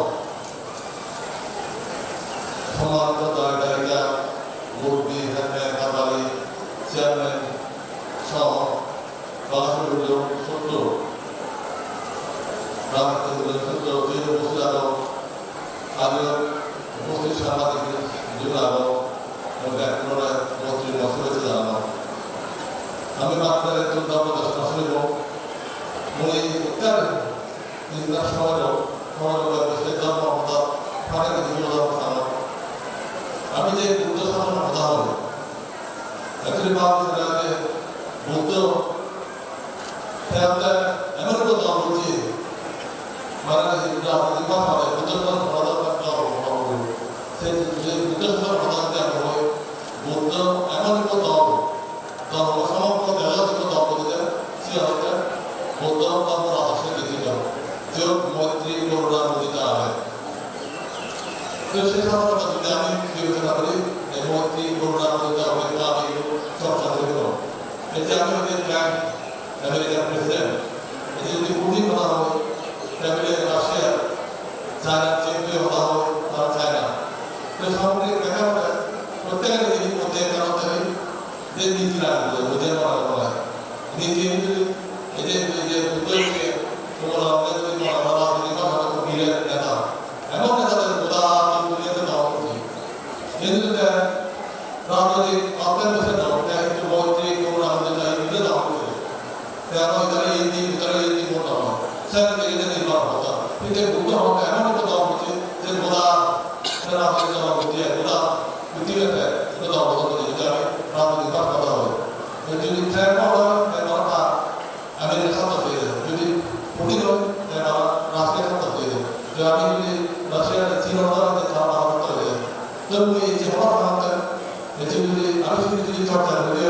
সম্মানিত দায়িকা মুরব্বী কাবালি চেয়ারম্যান সহ বাংলাদেশের সত্য রাজনীতির সত্য উপস্থিত আরো আগের উপস্থিত সাংবাদিক জন্য আরো পুনরায় মন্ত্রী মশা হয়েছে জানানো আমি বাংলার একজন ধর্মদাস মশলিব উনি তার চিন্তার সময়ও সেই ধর্ম ফাঁকে কিছু ধর্ম আমি যে বুদ্ধ শাসন কথা হবে অ্যাকচুয়ালি ভাবছিলাম যে বুদ্ধ এমন কথা বলছি মানে বুদ্ধ শাসন সেই বুদ্ধ শাসন কথা হবে বুদ্ধ এমন কথা হবে ধর্ম সমগ্র দেহগত ধর্ম দিতে সে হচ্ছে বুদ্ধ ধর্ম আদর্শে দিতে যে মৈত্রী করুণা মুদিতা হয় তো সেই সমস্ত যদি আমি বিবেচনা করি মৈত্রী করুণা মুদিতা হবে আমি চর্চা করব এতে আমি যদি ব্যাংক আমেরিকার প্রেসিডেন্ট এতে যদি পুঁজি কথা হয় তাহলে রাশিয়া চায়না চেপে কথা হয় তারা চায় না তো সামগ্রিক দেখা হবে প্রত্যেকের জিনিস মধ্যে কারণে যে নীতি রাখবে বুঝে মারা বলা নীতি এই যে উদ্যোগকে তোমরা আমাদের যদি মারা যদি কথা মিলে নেতা এমন নেতাদের বোধা দুনিয়াতে দেওয়া উচিত কিন্তু রাজনৈতিক আপনার বসে দাও একটু মৈত্রী করুণা আমাদের চাই মিলে দেওয়া উচিত আমার তারা এই দিন তারা এই দিন বলতে হবে স্যার থেকে যে নির্ভর হতো কিন্তু বুদ্ধ হবে এমন একটা দেওয়া উচিত যে বোধা রাজনৈতিক দেওয়া উচিত বোধা পৃথিবীতে দেওয়া হতো যেটা আমি রাজনৈতিক কথা হবে যদি ট্রেন হয় তাহলে আমেরিকার সাথে হয়ে যাবে যদি পুটিন হয় তাহলে রাশিয়ার সাথে হয়ে যাবে যে আমি যদি রাশিয়ার চীন হয়ে যাবে তো এই যে হওয়ার কারণে এটি যদি আমি যদি চর্চা করি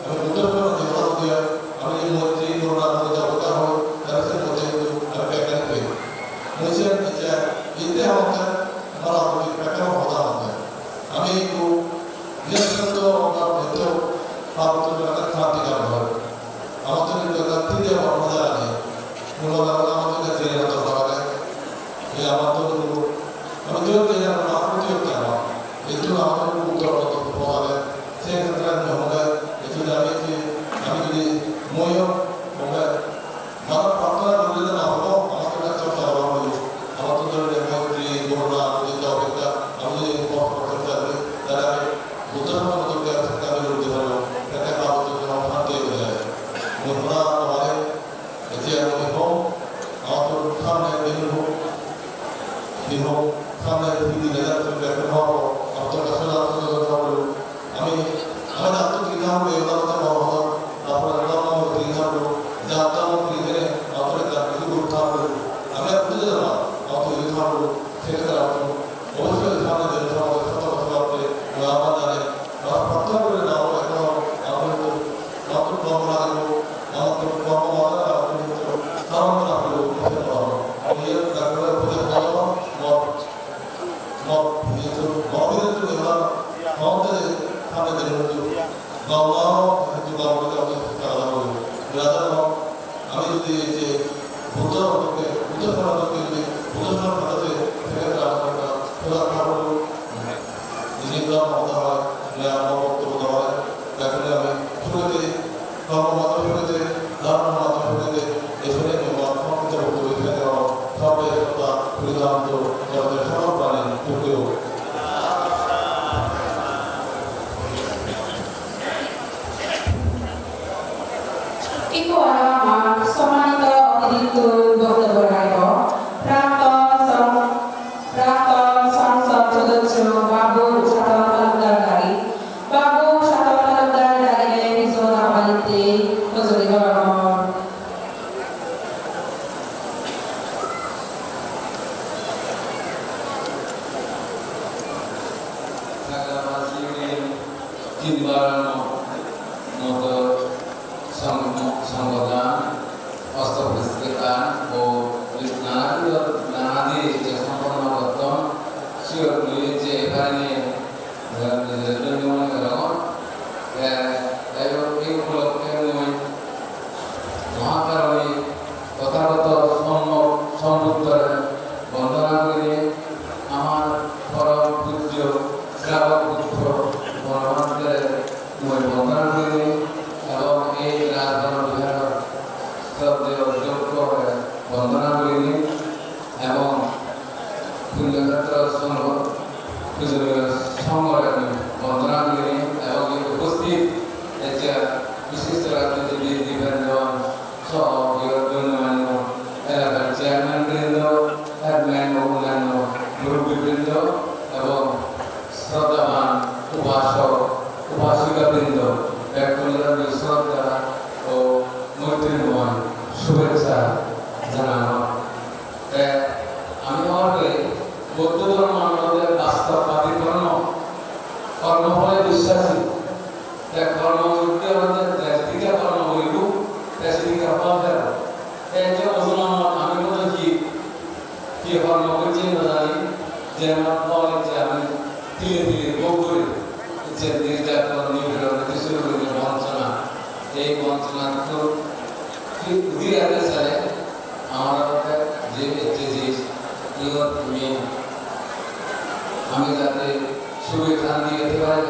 আমি বুদ্ধের জন্য যে হওয়া দিয়ে আমি যে মৈত্রী করুণা মধ্যে অবতার হই তার সে মধ্যে কিন্তু আমি ব্যাখ্যান করি মহিষের নিচে এতে আমাকে আমার আমাকে ব্যাখ্যান হতা হবে আমি একটু বিশেষত আমার ভেতর পার্বত্য এলাকার ক্রান্তিকার হয় আমাদের কিন্তু একটা তৃতীয় মজা নেই মূলত আমাদের জেনে রাখতে হবে যে আমার তো আমি তো জেনে রাখতে হবে এই জন্য আমাদের উত্তর হবে সেই ক্ষেত্রে আমি হবে এই জন্য আমি যদি ময় হবে আমার প্রার্থনা করলে না হলো আমাদের কাছে চর্চা হওয়া হলো আমার তো ধরে মৈত্রী করুণা মুদিতা অপেক্ষা আমি যদি চর্চা করি তাহলে আমি বুদ্ধের মতো আমি লড়তে পারবো এটা পার্বত্য শান্তি হয়ে যায় মূর্খরা আমাদের এটি আমি হোক আমাদের সামনে দিন হোক সামনে দিদি নেজার ব্যাখ্যা হওয়া আমাদের কাছে আমি আমাদের আত্মক্রিয়া হবে এগুলোতে বড় হওয়া তারপরে ক্রিয়া হলো যে আত্মক্রিয়া আমাদের কিছু করতে হবে আমি আর বুঝে যাবো আত্মক্রিয়া হলো সেক্ষেত্রে অবশ্যই সামনে দিন আমাদের শত বছর আপনি আমার জানে প্রার্থনা করে না এখন আমাদের মাত্র কর্ম লাগলো আমাদের কর্ম মাত্রা আপনি কারণ আপনি বুঝতে পারবো আমি এর ডাক্তারের প্রতি ভালো আমাদের সামনে দিন আমি যদি যে বুদ্ধ সমাজকে যদি বুদ্ধ সমাজে মত হয় আমার বক্তব্য হয় তাহলে আমি শুরুতে ধর্ম মত শুরুতে ধর্ম মত শুরুতে এসে সমস্ত বক্তব্য সবাই পরিধান্ত জগতের সকল প্রাণী ঢুকেও Itu adalah সম্মানিত অতিথি বক্তব্য রাখব তিনবারের মতো সংগঠন অস্ত্রপ্রস্তুতান ও নানাদি যে সম্পন্ন করতাম সেগুলি যে এখানে এই উপলক্ষে মহাকারণী তথাগত সম্বুদ্ধের বন্দনা করে আমার পরম পূজ্য শ্রাবক পুত্র পরমাত্মের বন্দনা করে এবং এই রাজধর্ম বিহার শব্দের যোগ্য বন্দনা করে এবং পুণ্যক্ষেত্র সংঘের বন্দনা করে এবং উপস্থিত বিশিষ্ট রাজনীতিবিদ দীপেন্দ্র সহ গণ্যমান্য এলাকার চেয়ারম্যান বৃন্দ হেডম্যান ও অন্যান্য মুরব্বীবৃন্দ এবং শ্রদ্ধাবান উপাসক উপাসিকাবৃন্দ ব্যক্তিগত শ্রদ্ধা ও মৈত্রীময় শুভেচ্ছা জানানো। আমি মনে বৌদ্ধ ধর্ম আমাদের বাস্তববাদী কর্মফলে বিশ্বাসী কর্মযুক্তি আমাদের দেশিকা কর্ম বলিব দেশিকা ফলের এই যে মুসলমান আমি মনে কি কর্ম করছি না জানি যে আমার ফল যে আমি ধীরে ধীরে ভোগ করি যে নির্যাতন নিপীড়ন শুরু করি বঞ্চনা এই বঞ্চনা তো ধীরে ধীরে সারে আমার যে জিনিস আমি যাতে সুখে শান্তি পেতে পারি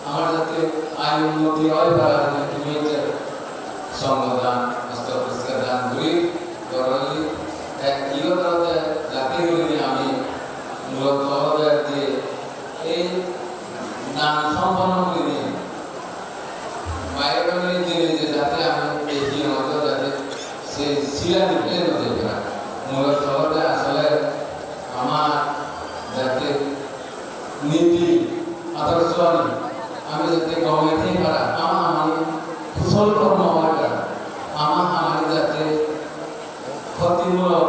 আমার যাতে আয় উন্নতি হয় তারা তুমি সংগদান অস্ত্রপুরস্কার ঘুরি করলি ইগতরতে জাতিগুলি আমি মূলত যে এই নাম সম্পন্ন করি বাইরে যে যাতে আমি এই মতো যাতে সে শিলা নিতে হতে পারে মূলত আসলে আমার যাতে নীতি আদর্শ আমি যাতে গমেতে পারা আমার কুশল কর্ম হওয়ার আমার যাতে ক্ষতিমূলক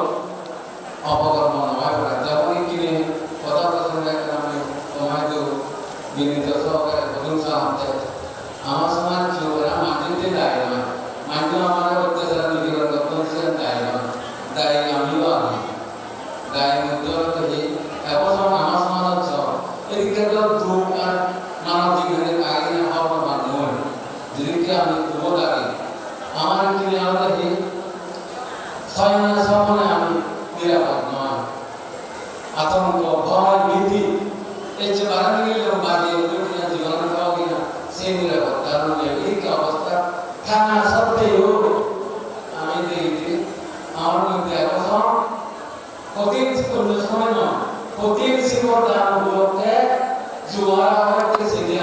অপকর্ম নয় করা যখনই কিনে কথা প্রসঙ্গে আমি তোমায় তো বিনীত সহকারে প্রশংসা হতে আমার সমাজ ছোটরা মাটিতে দায়ী নয় মাটি আমার অত্যাচার নিপীড়ন করতে দায়ী নয় দায়ী আমিও আমি দায়ী মধ্যে এবং আমার সমাজ এদিকে তো দুঃখ আর মানব জীবনের আগে হওয়ার মাধ্যমে যেদিকে আমি দুঃখ লাগে আমার কিনে আমাদের সামনে আমি নিরাপদ নয় আতঙ্ক ভয় ভীতি এই যে বাড়ানো গেলে বাড়িয়ে জীবন খাওয়া কিনা সেই নিরাপদ কারণ এই অবস্থা থানা সত্ত্বেও আমি দেখি আমার মধ্যে এখন প্রতিদিন সময় নয় প্রতিদিন শিকড় দান উপলক্ষে জোয়ার আবার সেদিন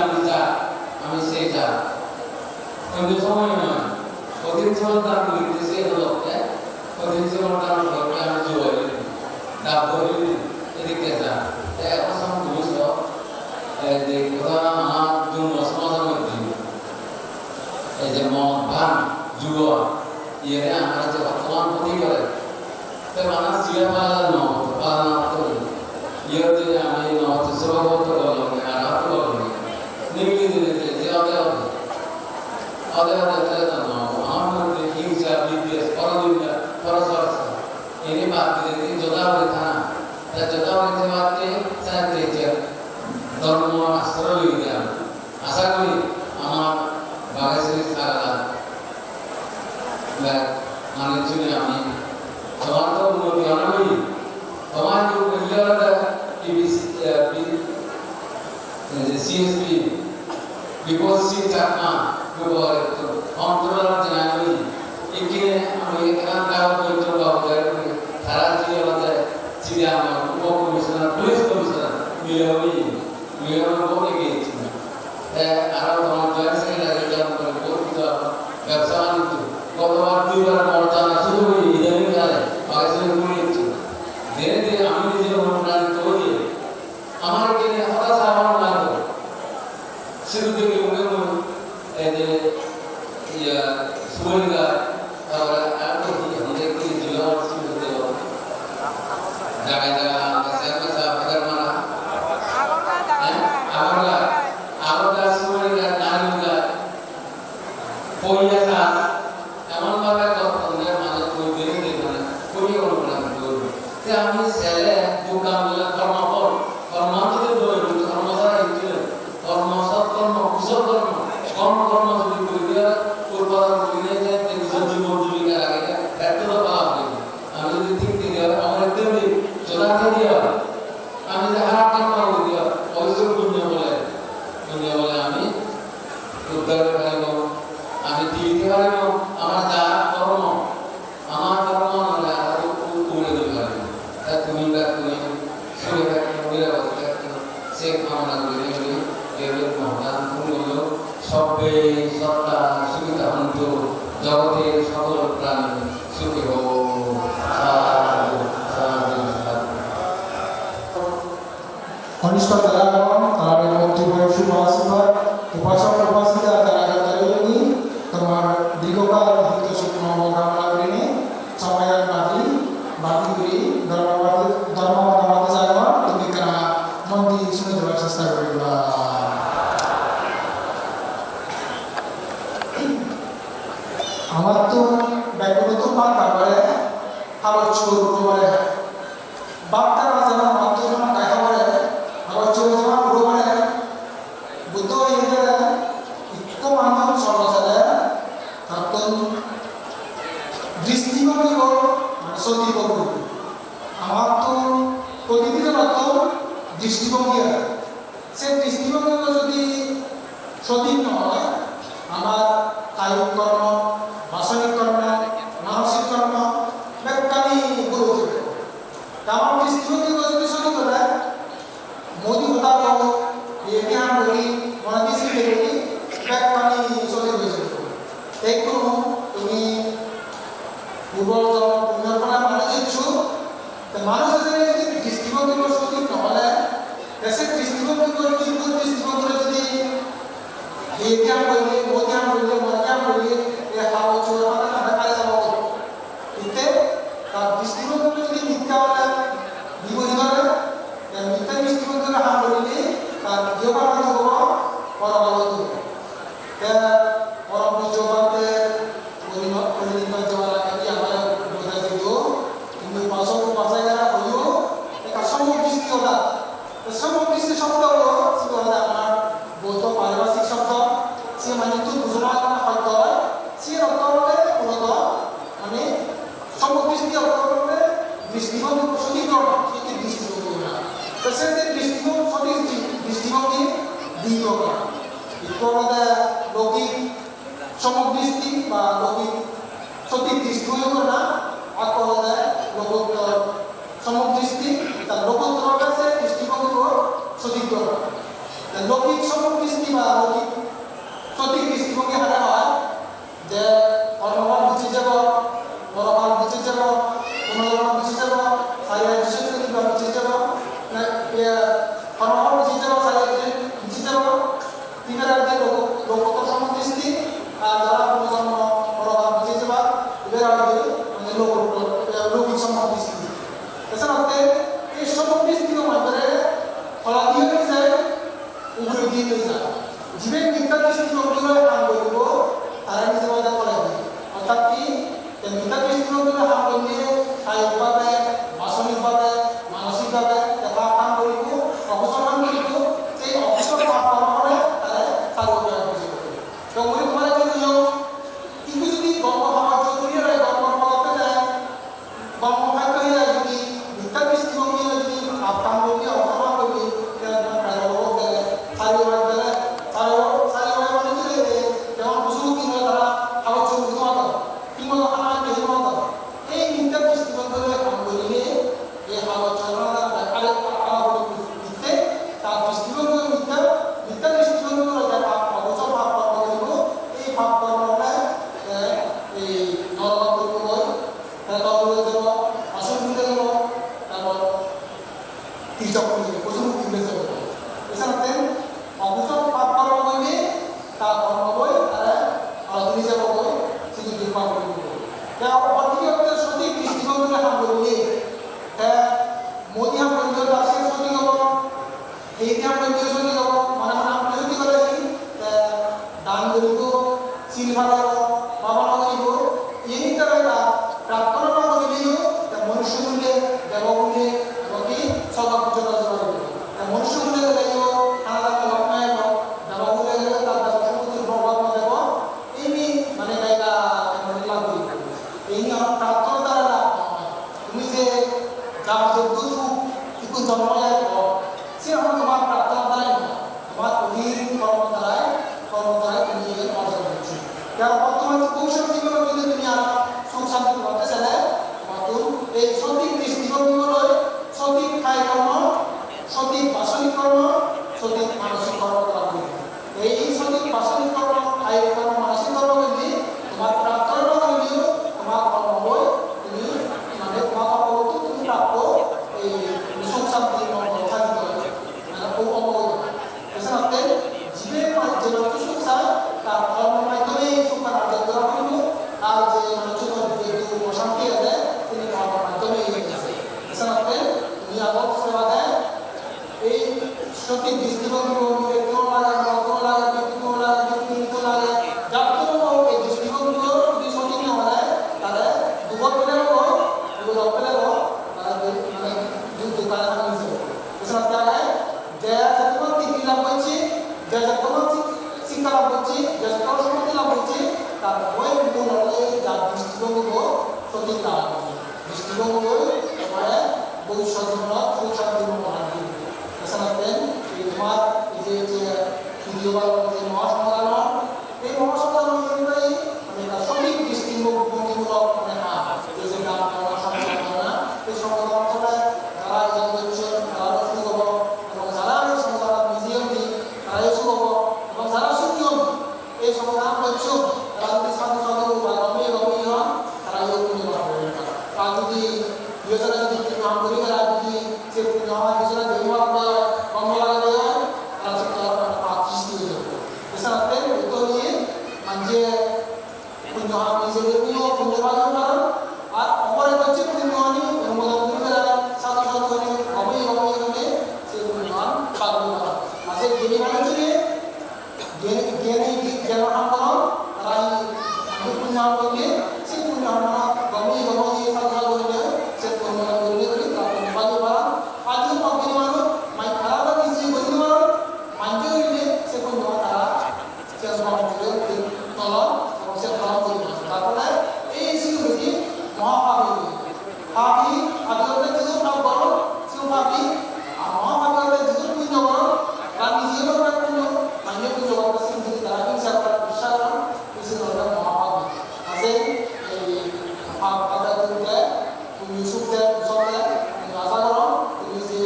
আমি সেই যা কিন্তু সময় নয় প্রতিদিন সময় দান করিতেছি উপলক্ষে প্রতিদিন সময় দান উপলক্ষে আমি জোয়ার ডাব ধরি এদিকে যা এখন সময় বুঝল যে কথা আমার জন্য সমাজের মধ্যে এই যে মদ ভান জুয়া ইয়ে আমরা যে বর্তমান ক্ষতি করে মানুষ জিয়া পালন করি ইয়েতে আমি সর্বত বললাম আর হাত বললাম নিমিলি দিলে যে অদের আমার মধ্যে হিংসা বিদ্বেষ পরদুনিয়া পরস্পর এনে বাদ দিলে যোগাবলী থানা তা যোগাবলী বাদকে চাকরি ধর্ম আশ্রয় দিলাম আশা করি আমার বাগেশ্বরী সারা মানে চলে আমি তোমার তো উন্নতি অনাবি তোমার তো CSP because she চাকমা ব্যবহার করতো অন্তরাল জানাই এখানে আমি এখানে কাজ করতে পারবো সারা জীবন আমাদের চিড়িয়া আমার উপকমিশনার পুলিশ কমিশনার মিলে বলে গিয়েছি আরো তোমার জয়েন্ট সেক্রেটারি যেমন পরিচিত ব্যবসা বাণিজ্য গতবার 2বার মর্যাদা শুধু ইদানিং কালে পাকিস্তানে ঘুরিয়েছি ধীরে ধীরে আমি নিজে অনুপ্রাণিত হয়ে আমার এখানে হতাশা আমার লাগলো শুরু থেকে সুমনিকা তারপরে আমাদের কি জেলা জায়গায় জায়গা মারা আগরতলা সুমনিকা যে আমি ছেলে যোগদান করলে কর্মান্তরে ধর্ম দ্বারা কর্ম সৎকর্ম কুশল কর্ম কর্ম যদি করি উৎপাদন করি জীবন জীবিকার আগে একটা তো পাওয়া হবে আমি যদি ঠিক দিকে আমার তেমনি চোদাতে দিয়ে আমি যে হারা কর্ম করি অবশ্যই পুণ্য বলে আমি উদ্ধার পারিব আমি দিতে পারিব আমার যা কর্ম আমার কর্ম নাহলে আর তুলে দিতে পারিব তা তুমি শুনে থাকো নিরাপদ থাকো সে কামনা করি কেবল মহান পূর্ণ সবে সত্তা সুবিধা হন্তু জগতের সকল প্রাণী সুখী হোক সাধু সাধু সাধু ঘনিষ্ঠ তারাগণ তাদের মধ্যে শুভ আশীর্বাদ উপাসক উপাসিকা তারা তারিণী তোমার দীর্ঘকাল ভক্ত শুক্র কামনা করিনি সময়ের বাতিগুলি ধর্মবাদী যাওয়া তুমি কেনা মন্দির শুনে দেওয়ার চেষ্টা করিবা আমার তো ব্যক্তিগত পাক তারপরে আবার চোর করে বাপটা যাওয়ার মাধ্যমে দেখা করে আবার চলে যাওয়া পুরো করে বুদ্ধ হয়ে একটু মানুষ চলাচলে তখন দৃষ্টিভঙ্গি মানে সত্যি করবো আমার তো প্রতিদিন মাত্র দৃষ্টিভঙ্গি আছে সেই দৃষ্টিভঙ্গি যদি সঠিক নয় আমার কায়িক কর্ম ভাষণিক কর্ম মানসিক কর্ম ব্যাখ্যানি গুরু হবে আমার দৃষ্টিভঙ্গি যদি সঠিক হয় মোদী কথা বলো এটি আমি বলি মনে দিচ্ছি দেখি ব্যাখ্যানি সঠিক হয়েছে এই কোনো তুমি পূর্বতম পুণ্যর্পণা মানুষ ইচ্ছু মানুষের যদি দৃষ্টিভঙ্গি সঠিক নহলে দেশের দৃষ্টিভঙ্গি কিন্তু দৃষ্টিভঙ্গি যদি এটি আমি বলি মোদী আমি বললে মনে আমি বলি খাওয়া চোর আমরা কাজে যাবো এতে তার দৃষ্টিভঙ্গি যদি মিথ্যা হলে বিপরীত হবে মিথ্যা দৃষ্টিভঙ্গি হাম বলিলে তার যোগা হব পরবর্তী পরম যোগাতে পরিণত যাওয়ার আগে আমরা বোঝা যেত কিন্তু পাশক পাশাইরা হইও একটা সমদৃষ্টি ওটা সমদৃষ্টি শব্দ হলো সেটা হলো আপনার বৌদ্ধ পারিভাষিক শব্দ সে মানে তো বুঝবার হয়তো হয় সে অর্থ হলে মূলত মানে সমদৃষ্টি অর্থ হলে দৃষ্টিভঙ্গি সঠিক সেটি দৃষ্টিভঙ্গি না তো সেটি দৃষ্টিভঙ্গি সঠিক দৃষ্টিভঙ্গি দ্বিতীয় একটু আমাদের লৌকিক সমদৃষ্টি বা লৌকিক সঠিক দৃষ্টিভঙ্গি না আর আমাদের লোকোত্তর সমদৃষ্টি তার লোকোত্তর কাছে দৃষ্টিভঙ্গি সঠিক লৌকিক সমদৃষ্টি বা লৌকিক সঠিক দৃষ্টিভঙ্গি হারে হয় যে কর্মফল বেঁচে যাব পরকাল বেঁচে যাব পুনর্জন্ম বেঁচে যাব শারীরিক বিষয় কিংবা বেঁচে যাব কর্মফল বেঁচে যাব শারীরিক বেঁচে যাব তিনের আগে লোকোত্তর সমদৃষ্টি আর যারা পুনর্জন্ম পরকাল বেঁচে যাবা এদের আগে মানে লৌকিক সমদৃষ্টি এছাড়া এই সমদৃষ্টির মাধ্যমে ফলা দিয়ে যায় উগুলো দিয়ে যায় জীবের মিথ্যা দৃষ্টিভঙ্গির হাম করব তারা নিজে বাধা করে অর্থাৎ কি মিথ্যা দৃষ্টিভঙ্গির হাম করলে কায়িকভাবে ভাষণিকভাবে মানসিকভাবে দেখা কাম করিব অপসরণ করিব সেই অপসর পাপ কর্ম করে তারা সার্বজনীন বুঝে তো উনি তোমার কি নিয়ম কিন্তু যদি কর্মভাব জরুরি হয় কর্মফলতে যায় কর্মভাগ হয়ে যায় যদি মিথ্যা দৃষ্টিভঙ্গি যদি কাম করবি অপসরণ করবি মনুষ্য তার যে দুঃখ একটু জন্মায় সে আমার তোমার প্রার্থনা দ্বারাই তোমার অধীন কর্মদ্বারায় তুমি অর্জন করছো কারণ বর্তমানে কৌশল জীবনে যদি তুমি আর সুখ শান্তি করতে চাইলে তোমাকে এই সঠিক দৃষ্টিভঙ্গিগুলোয় সঠিক কায় কর্ম সঠিক বাসনিক কর্ম সঠিক মানসিক কর্ম করা হবে এই সঠিক বাসনিক কর্ম কায় কর্ম মানসিক কর্ম যদি তোমার প্রার্থনা করলেও তোমার কর্ম হয় তুমি মানে তোমার কর্ম তুমি প্রাপ্য এই সুখ শান্তি থাকিতে হবে মানে খুব অবগত এছাড়া জীবের যে সুখ চায় তার কর্মের মাধ্যমে সুখ অর্জন করা হইব আর যে মানুষের মধ্যে একটু অশান্তি আছে তিনি কর্মের মাধ্যমে এছাড়া তুমি আগত সেবা দেয় এই সঠিক দৃষ্টিভঙ্গি কেউ লাগে মত লাগে ব্যক্তি লাগে ব্যক্তিত্ব লাগে যার জন্য এই দৃষ্টিভঙ্গিগুলো যদি সঠিক না হয় তাহলে দুঃখ পেলেও এগুলো পেলেও মানে দোকানে ভাঙিয়েছে এছাড়া তারা যে যতক্ষণ ডিগ্রি লাভ করছি যে যতক্ষণ শিক্ষা লাভ করছি যে যতক্ষণ সম্পত্তি লাভ করছি তার বই মূল হলে যার দৃষ্টিভঙ্গ সঠিক লাভ করছে দৃষ্টিভঙ্গ তোমার ভবিষ্যৎ জীবন সুশান্তি এছাড়া তোমার এই যে ভিডিও বা যে মহাসমাধান এই মহাসমাধান অনুযায়ী মানে সঠিক দৃষ্টিভঙ্গিমূলক মানে না এই যে গান গাওয়া সমাধান না এই সমাধান করে যারা এই করছে তারা শুরু হবো এবং যারা এই সমাধান মিউজিয়াম দিই তারাই শুরু হবো এবং যারা শিক্ষক এই সমাধান করছো তারা যদি ছাত্র ছাত্রী বা রমে রমে হন তারা এই পুণ্য পাবে তারা যদি বিবেচনা যদি গ্রহণ করি তারা যদি সে পুণ্য হয় বিবেচনা ব্যবহার করে বন্ধ লাগাতে হয় তারা তারা পাপ সৃষ্টি হয়ে যাবে এছাড়া উত্তর নিয়ে মানে পুণ্য হয় নিজেদের নিয়েও পুণ্য পাওয়ার কারণ আর অপরে হচ্ছে পুণ্য হয়নি অনুমোদন করে তারা ছাত্র ছাত্রী হবে হবে সে পুণ্য হন পাগল করা মাঝে জ্ঞানী মানুষকে জ্ঞানী জ্ঞান আন্দোলন তারা পুণ্য করলে সে পুণ্য গমে গমে ছাত্র ছাত্রী সে পুণ্য করলে তারা পুণ্য পাওয়া পারা আজ অজ্ঞানী মানুষ মাই খারাপ নিজে বলতে পারো মানতে হইলে সে পুণ্য তারা সে তল এবং সে গ্রহণ করবে তারপরে এই শিশুটি মহাপাপী পাপী আদরতে যেহেতু পাপ করো সেও পাপী আর মহাপাপী যেহেতু পুণ্য করো তার নিজের ব্যাপারে পুণ্য মান্য পুণ্য করতে শিখতে তারা হিংসা করার বিশ্বাস করেন কিছু ধরনের মহাপাপী আছে এই পাপ করলে তুমি সুখ দেয় সব দেয় তুমি আশা করো তুমি যে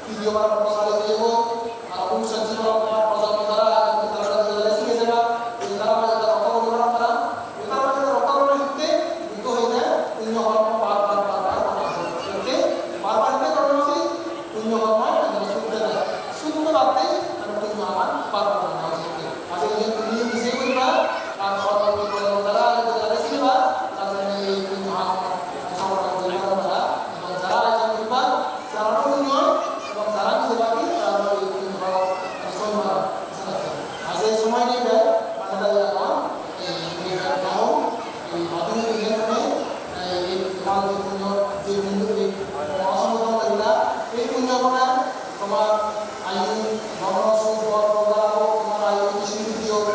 ভিডিও বা প্রচারে দেব আর ভবিষ্যৎ জীবন প্রজন্ম দ্বারা তারা শিখে যাবা তারা রক্ষা করবে না তারা রক্ষা করে শিখতে যুক্ত হয়ে যায় পুণ্য কর্ম বারবার কর্ম উচিত পুণ্য কর্ম শুনতে দেয় শুনতে বাদতে পুণ্য আমার বারবার করা উচিত আজকে তুমি নিজে করবা আর যারা যারা শিখবা তাদের এই পুণ্য সংগ্রহ করবে তারা এবং যারা আয়োজন করবা তারা পুণ্য এবং যারা নিজে বাকি তারা এই পুণ্য সম্মান আজ এই সময় নেবে মানে এই মাধ্যমিক বিজ্ঞানে এই তোমার যে পুণ্য যে বিন্দু এই অসম্পূর্ণ এগুলা এই পুণ্য করে তোমার আয়ু ধর্ম সুখ তোমার আয়ু স্মৃতি হোক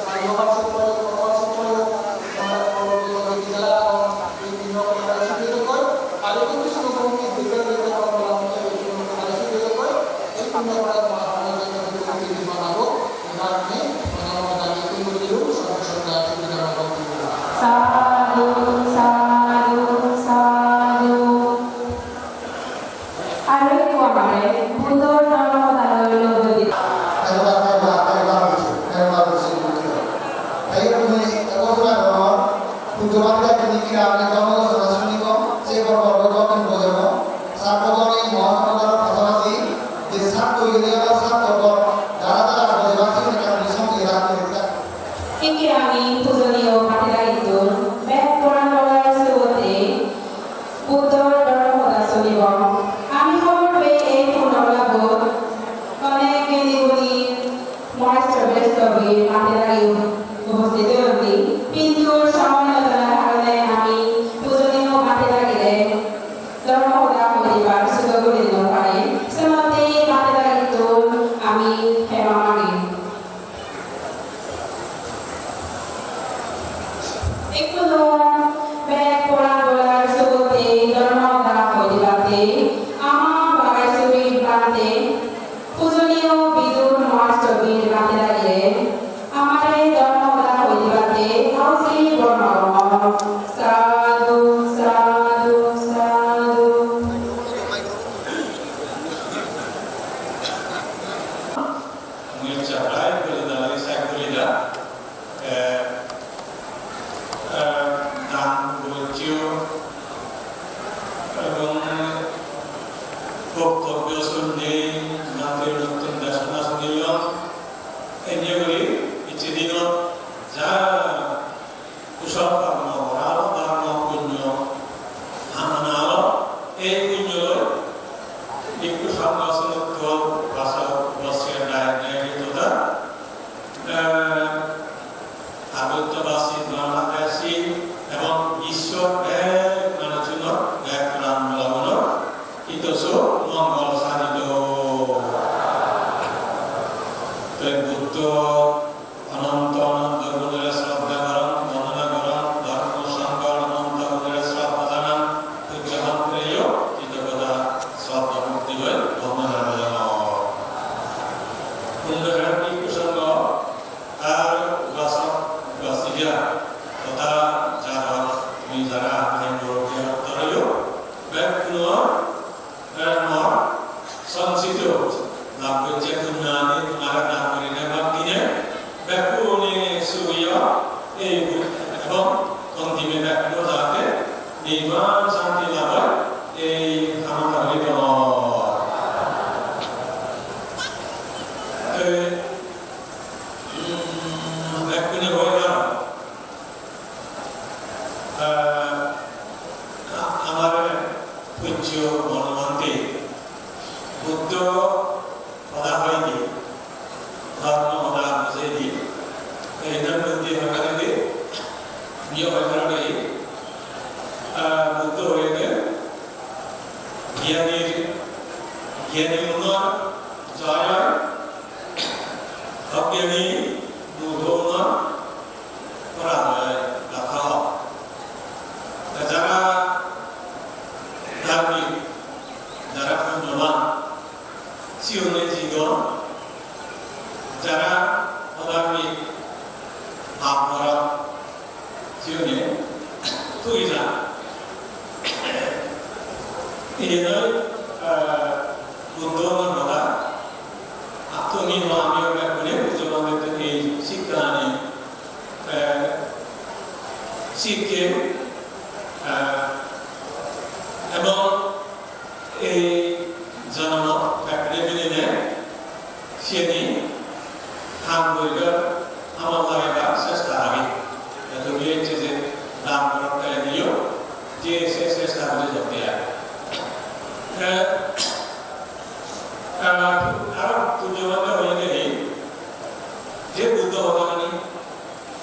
ভগবান সুখ প্রয়োগ ভগবান সুখ প্রয়োগ তোমার জেলা এই পুণ্য করে স্বীকৃত কর আর এই কিন্তু শুধু তুমি বিজ্ঞান স্বীকৃত কর এই পুণ্য করে তোমার বানাবো কারণে সাধু সাধু সাধু আর একটু আমারে বুদ্ধর নরমদালয় নদী একে আমি পূজনীয় পাঠিদায়িত্ব ব্যাগ পুরাণবলার সুবতে বুদ্ধর নরমদা শুনিব আমি খবর পেয়ে এই পুনর্লাভ অনেক জ্ঞানীগুলি মহাষ্টবেস্তবীর পাঠিদায়ী উপস্থিত হতি কিন্তু সামান্যতার কারণে আমি পূজনীয় পাঠিদায়ীরে ধর্মদা করিবার সুযোগ দিতে পারে সেমতে পাঠিদায়িত্ব আমি হেমা মাগি একটু ব্যাগ পুরাণবলার সুবতে ধর্মদা করিবাতে আমা বাগাইছড়ির প্রান্তে পূজনীয় বিদুর মাস ছবির কাছে দাঁড়িয়ে আমারে ধর্মদা হইবাতে হাউসি বর্ণগণ সাধু সাধু সাধু। Mencapai dari saya kuliah dan bocil বক্তব্য শুনলে জাতীয় নতুন দেশনা শুনিল এনে করে কিছুদিন যা কুশল কর্ম করাল ধর্ম পুণ্য আনাল এই পুণ্য একটু সমাজনত্ব ভাষা বসের দায়িত্বটা আবদ্ধবাসী বাংলাদেশী এবং ঈশ্বর এক মানুষজনের এক প্রাণ লাগানোর ইতস মঙ্গল সাধিত বুদ্ধ অনন্ত অনন্ত গুণের শ্রদ্ধা করণ বন্দনা করণ ধর্ম সংকর অনন্ত গুণের শ্রদ্ধা জানান উচ্চমন্ত্রেয় কৃতজ্ঞতা শ্রদ্ধা মুক্তি হয়ে বন্দনা জানান পুণ্যঘাটী কুসঙ্গ আর উপাসক উপাসিকা তথা যারা তুমি যারা আইন উত্তরীয় ব্যাকুণ সঞ্চিত লাভ করছে পুণ্যানি তোমার নাম করে নেওয়া কিনে ব্যাকুণে সুইয় এই এবং অন্তিমে ব্যাকুণ যাতে নির্মাণ শান্তি লাভ এই কামনা হইব ব্যাকুণে হইল আমার পূজ্য মনমন্ত্রী বুদ্ধ কথা হয়নি ধর্ম কথা বুঝেনি এই ধর্মটি হকারে নিয়ম হকারে বুদ্ধ হয়ে জ্ঞানী উন্নয়ন জয় অজ্ঞানী মূঢ় উন্নয়ন করা হয় রাখা হয় যারা ধার্মিক যারা পুণ্যবান জীবনে জীবন যারা অধার্মিক আপনারা জীবনে তুই না এই জন্য বুদ্ধবান কথা আত্মনির্ভর আমিও ব্যাপারে বুদ্ধবানের এই শিক্ষা আনে শিখে এবং এই জন্ম ব্যাপারে মেনে নেয় সেদিন হাম বইটার আমার লাগাবার চেষ্টা হবে তুমি হচ্ছে যে দাম করতে দিও যে সে চেষ্টা করে যেতে আর পুজোবাদ হয়ে গেলে যে বুদ্ধ ভগবানী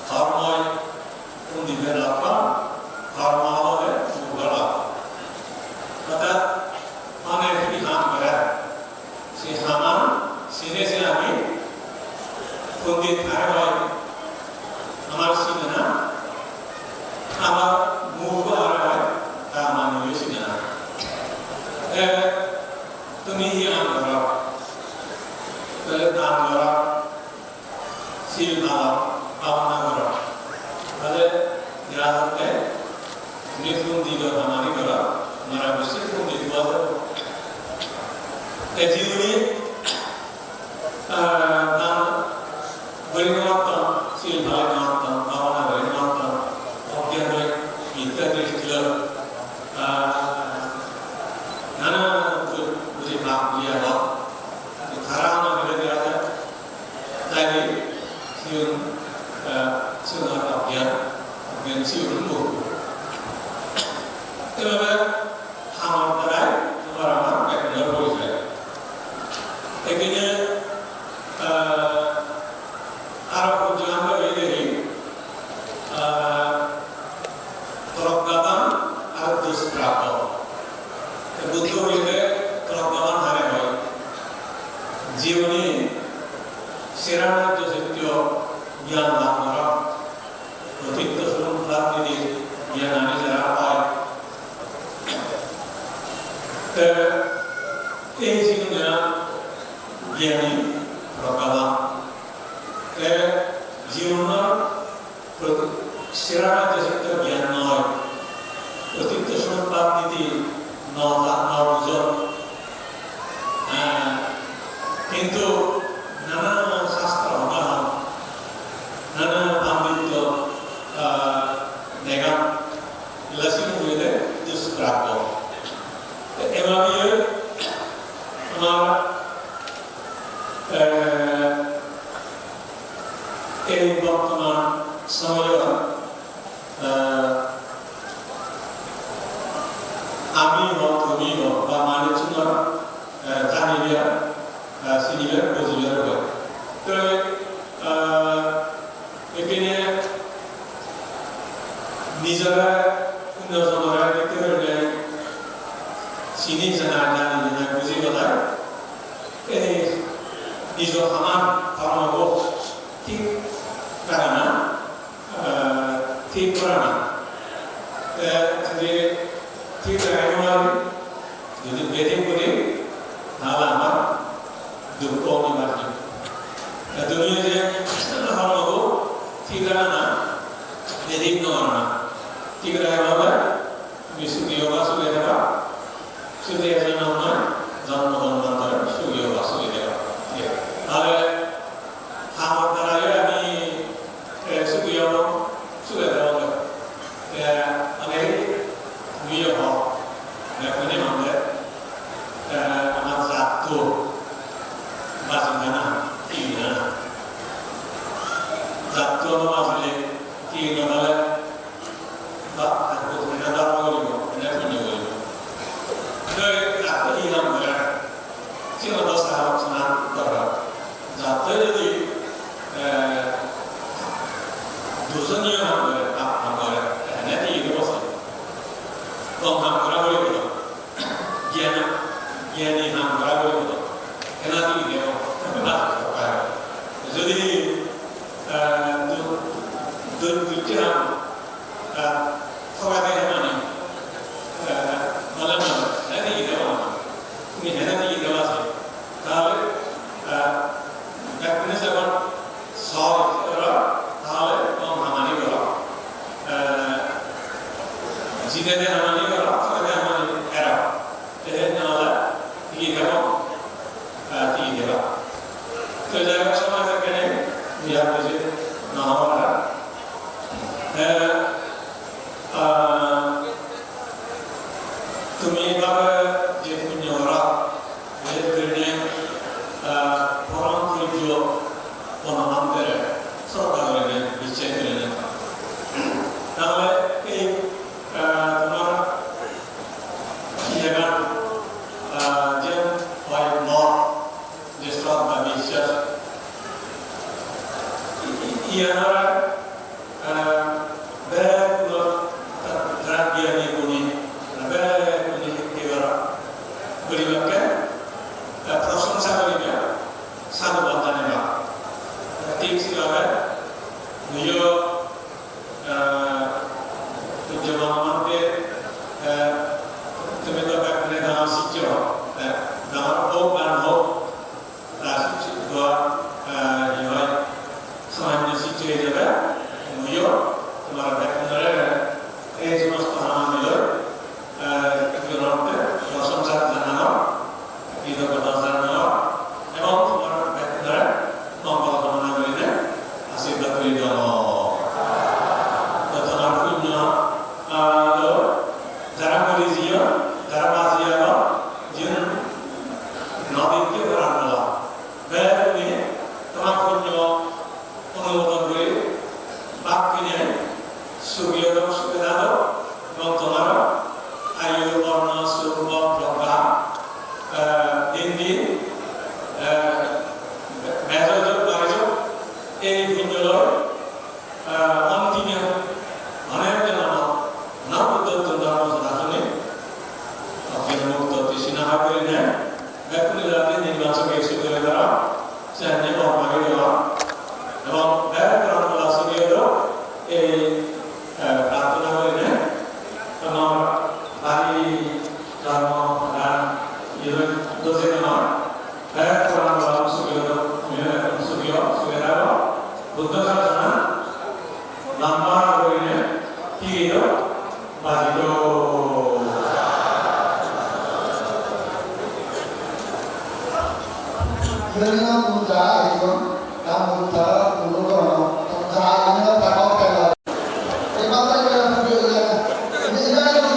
ধর্ময় মন্দিরের লক্ষণ ধর্ম হবে মুগল অর্থাৎ মানে কি হাম করে সে হামান সিনে সে আমি পন্ডিত আয় হয় আমার সিনে না আমার মুখ আর হয় তা মানে সিনে না তুমি হাম করো তাহলে দান করো শিল ভালো ভাবনা করো তাহলে যারা হতে মিথুন দিল হামানি করো মারা বসে পন্ডিত বলে এই জীবনী দান বৈমাত্ম শিল ভাবনাত্ম ভাবনা বৈমাত্ম অজ্ঞান ইত্যাদি ছিল নানা বুঝে ভাব দিয়া হোক খারাপ না ভেবে দেওয়া যায় তাই শিউন শিউনার অজ্ঞান অজ্ঞান শিউন মুখ এভাবে আমার দ্বারাই তোমার আমার একটা হয়ে যায় এখানে আরো পর্যন্ত হয়ে গেলে তরকাদান আর দুষ্প্রাপ্য বুদ্ধ হইলে তরকাদান হারে হয় জীবনে সেরা সত্য জ্ঞান লাভ করা অতীত প্রাপ্তির জ্ঞান আনে যারা হয় এই জীবনে জ্ঞানী প্রকালা জীবনের সেরা যেটা জ্ঞান নয় অতীত সম্পাদ নীতি নজন কিন্তু নানান শাস্ত্র নানান পাণ্ডিত্য নেগান লাসিন হইলে দুষ্প্রাপ্য এভাবে আমার এই বর্তমান সময় আমি হোক তুমি হোক বা মানুষজন জানিবে চিনিবে বুঝিবে হবে তো এখানে নিজেরা অন্যজনরা দেখতে পারলে চিনি জানা জানি জানা বুঝি কথা এই নিজ সমান ধর্ম ঠিক করে না ঠিক করে না যদি ঠিক রাখবার যদি বেঁধে করি তাহলে আমার দুঃখ অনিবার্য দুনিয়া যে ধর্ম ঠিক রাখে না বেঁধে করে না ঠিক রাখবে সুখী হবা সুখে থাকা সুখে জন্য নয় জন্ম জন্মান্তরে সুখী হবা সুখে থাকা তাহলে আমার দ্বারা আমি সুখী হব সুখে থাকবো মানে বিয়ে হওয়া এখানে আমাদের আমার জাত বাঁচবে না কি না জাত বাঁচলে কি নহলে ধর্ম করিব এটা পুণ্য করিব ইলাম করে চিন্তা স্নান করা যাতে যদি দুজনীয় নাম করে নাম করে এনে দিয়ে বসে কম নাম করা বলে গেল জ্ঞানী নাম করা বলে গেল এনা দিয়ে দেব যদি দুটি নাম সবাই দেখে মানে বলে না দিয়ে দেওয়া তুমি হেনা দিয়ে দেওয়া আছে তাহলে এখানে যখন সব তাহলে কম হামানি করা জিদেদের হামানি করা তাহলে হামানি এরা এদের নাহলে দিয়ে দেব দিয়ে দেওয়া তো যাই হোক সময় এখানে বিয়া বুঝে না হওয়ার তুমি এভাবে যে পুণ্য ওরা পরম পূজ্য পরমান্তের শ্রদ্ধা করে নিশ্চয় করে নেন তাহলে এই তোমার জায়গা যে হয় মত যে শ্রদ্ধা বিশ্বাস ইয়ারা জ্ঞানী গুণী গরিবকে প্রশংসা করিবে সাধুবাদ জানিবা ঠিক সেভাবে নিজ পূজ্য ভগবানকে তুমি তো এখানে গান শিখছ গান হোক গান হোক সামান্য শিখছ হয়ে যাবে নিজ তোমার ব্যাখ্যানের এই সমস্ত হামামিলের প্রশংসা জানানো কৃতজ্ঞতা জানানো এবং তোমার ব্যাখ্যার মঙ্গল কামনা করিলে আশীর্বাদ করি তোমার পুণ্য যারা করি জিও যারা বাজিয়া জীবন নদীকে রান্না বেড়ে তোমার পুণ্য অনুমোদন করে বাক কিনে সুখীয় সুখে দাও এবং তোমার আয়ু বর্ণ সুখ প্রজ্ঞা দিন দিন মেজযোগ বাড়িযোগ এই ভিন্নর অন্তিমে অনেক জন না উদ্যত ধর্ম সনাতনে মুক্ত তৃষ্ণা করে নেয় ব্যক্তি রাতে নির্বাচকে এসে করে দেওয়া সেখানে অর্মাগে দেওয়া এবং ব্যাকরণ সুখীয় এই প্রার্থনা করে নেয় আমার বাড়ি ধর্ম Dengan mudah itu, dan mudah dulu kalau caranya tak kalah. Ibadah yang berbeda. Ini yang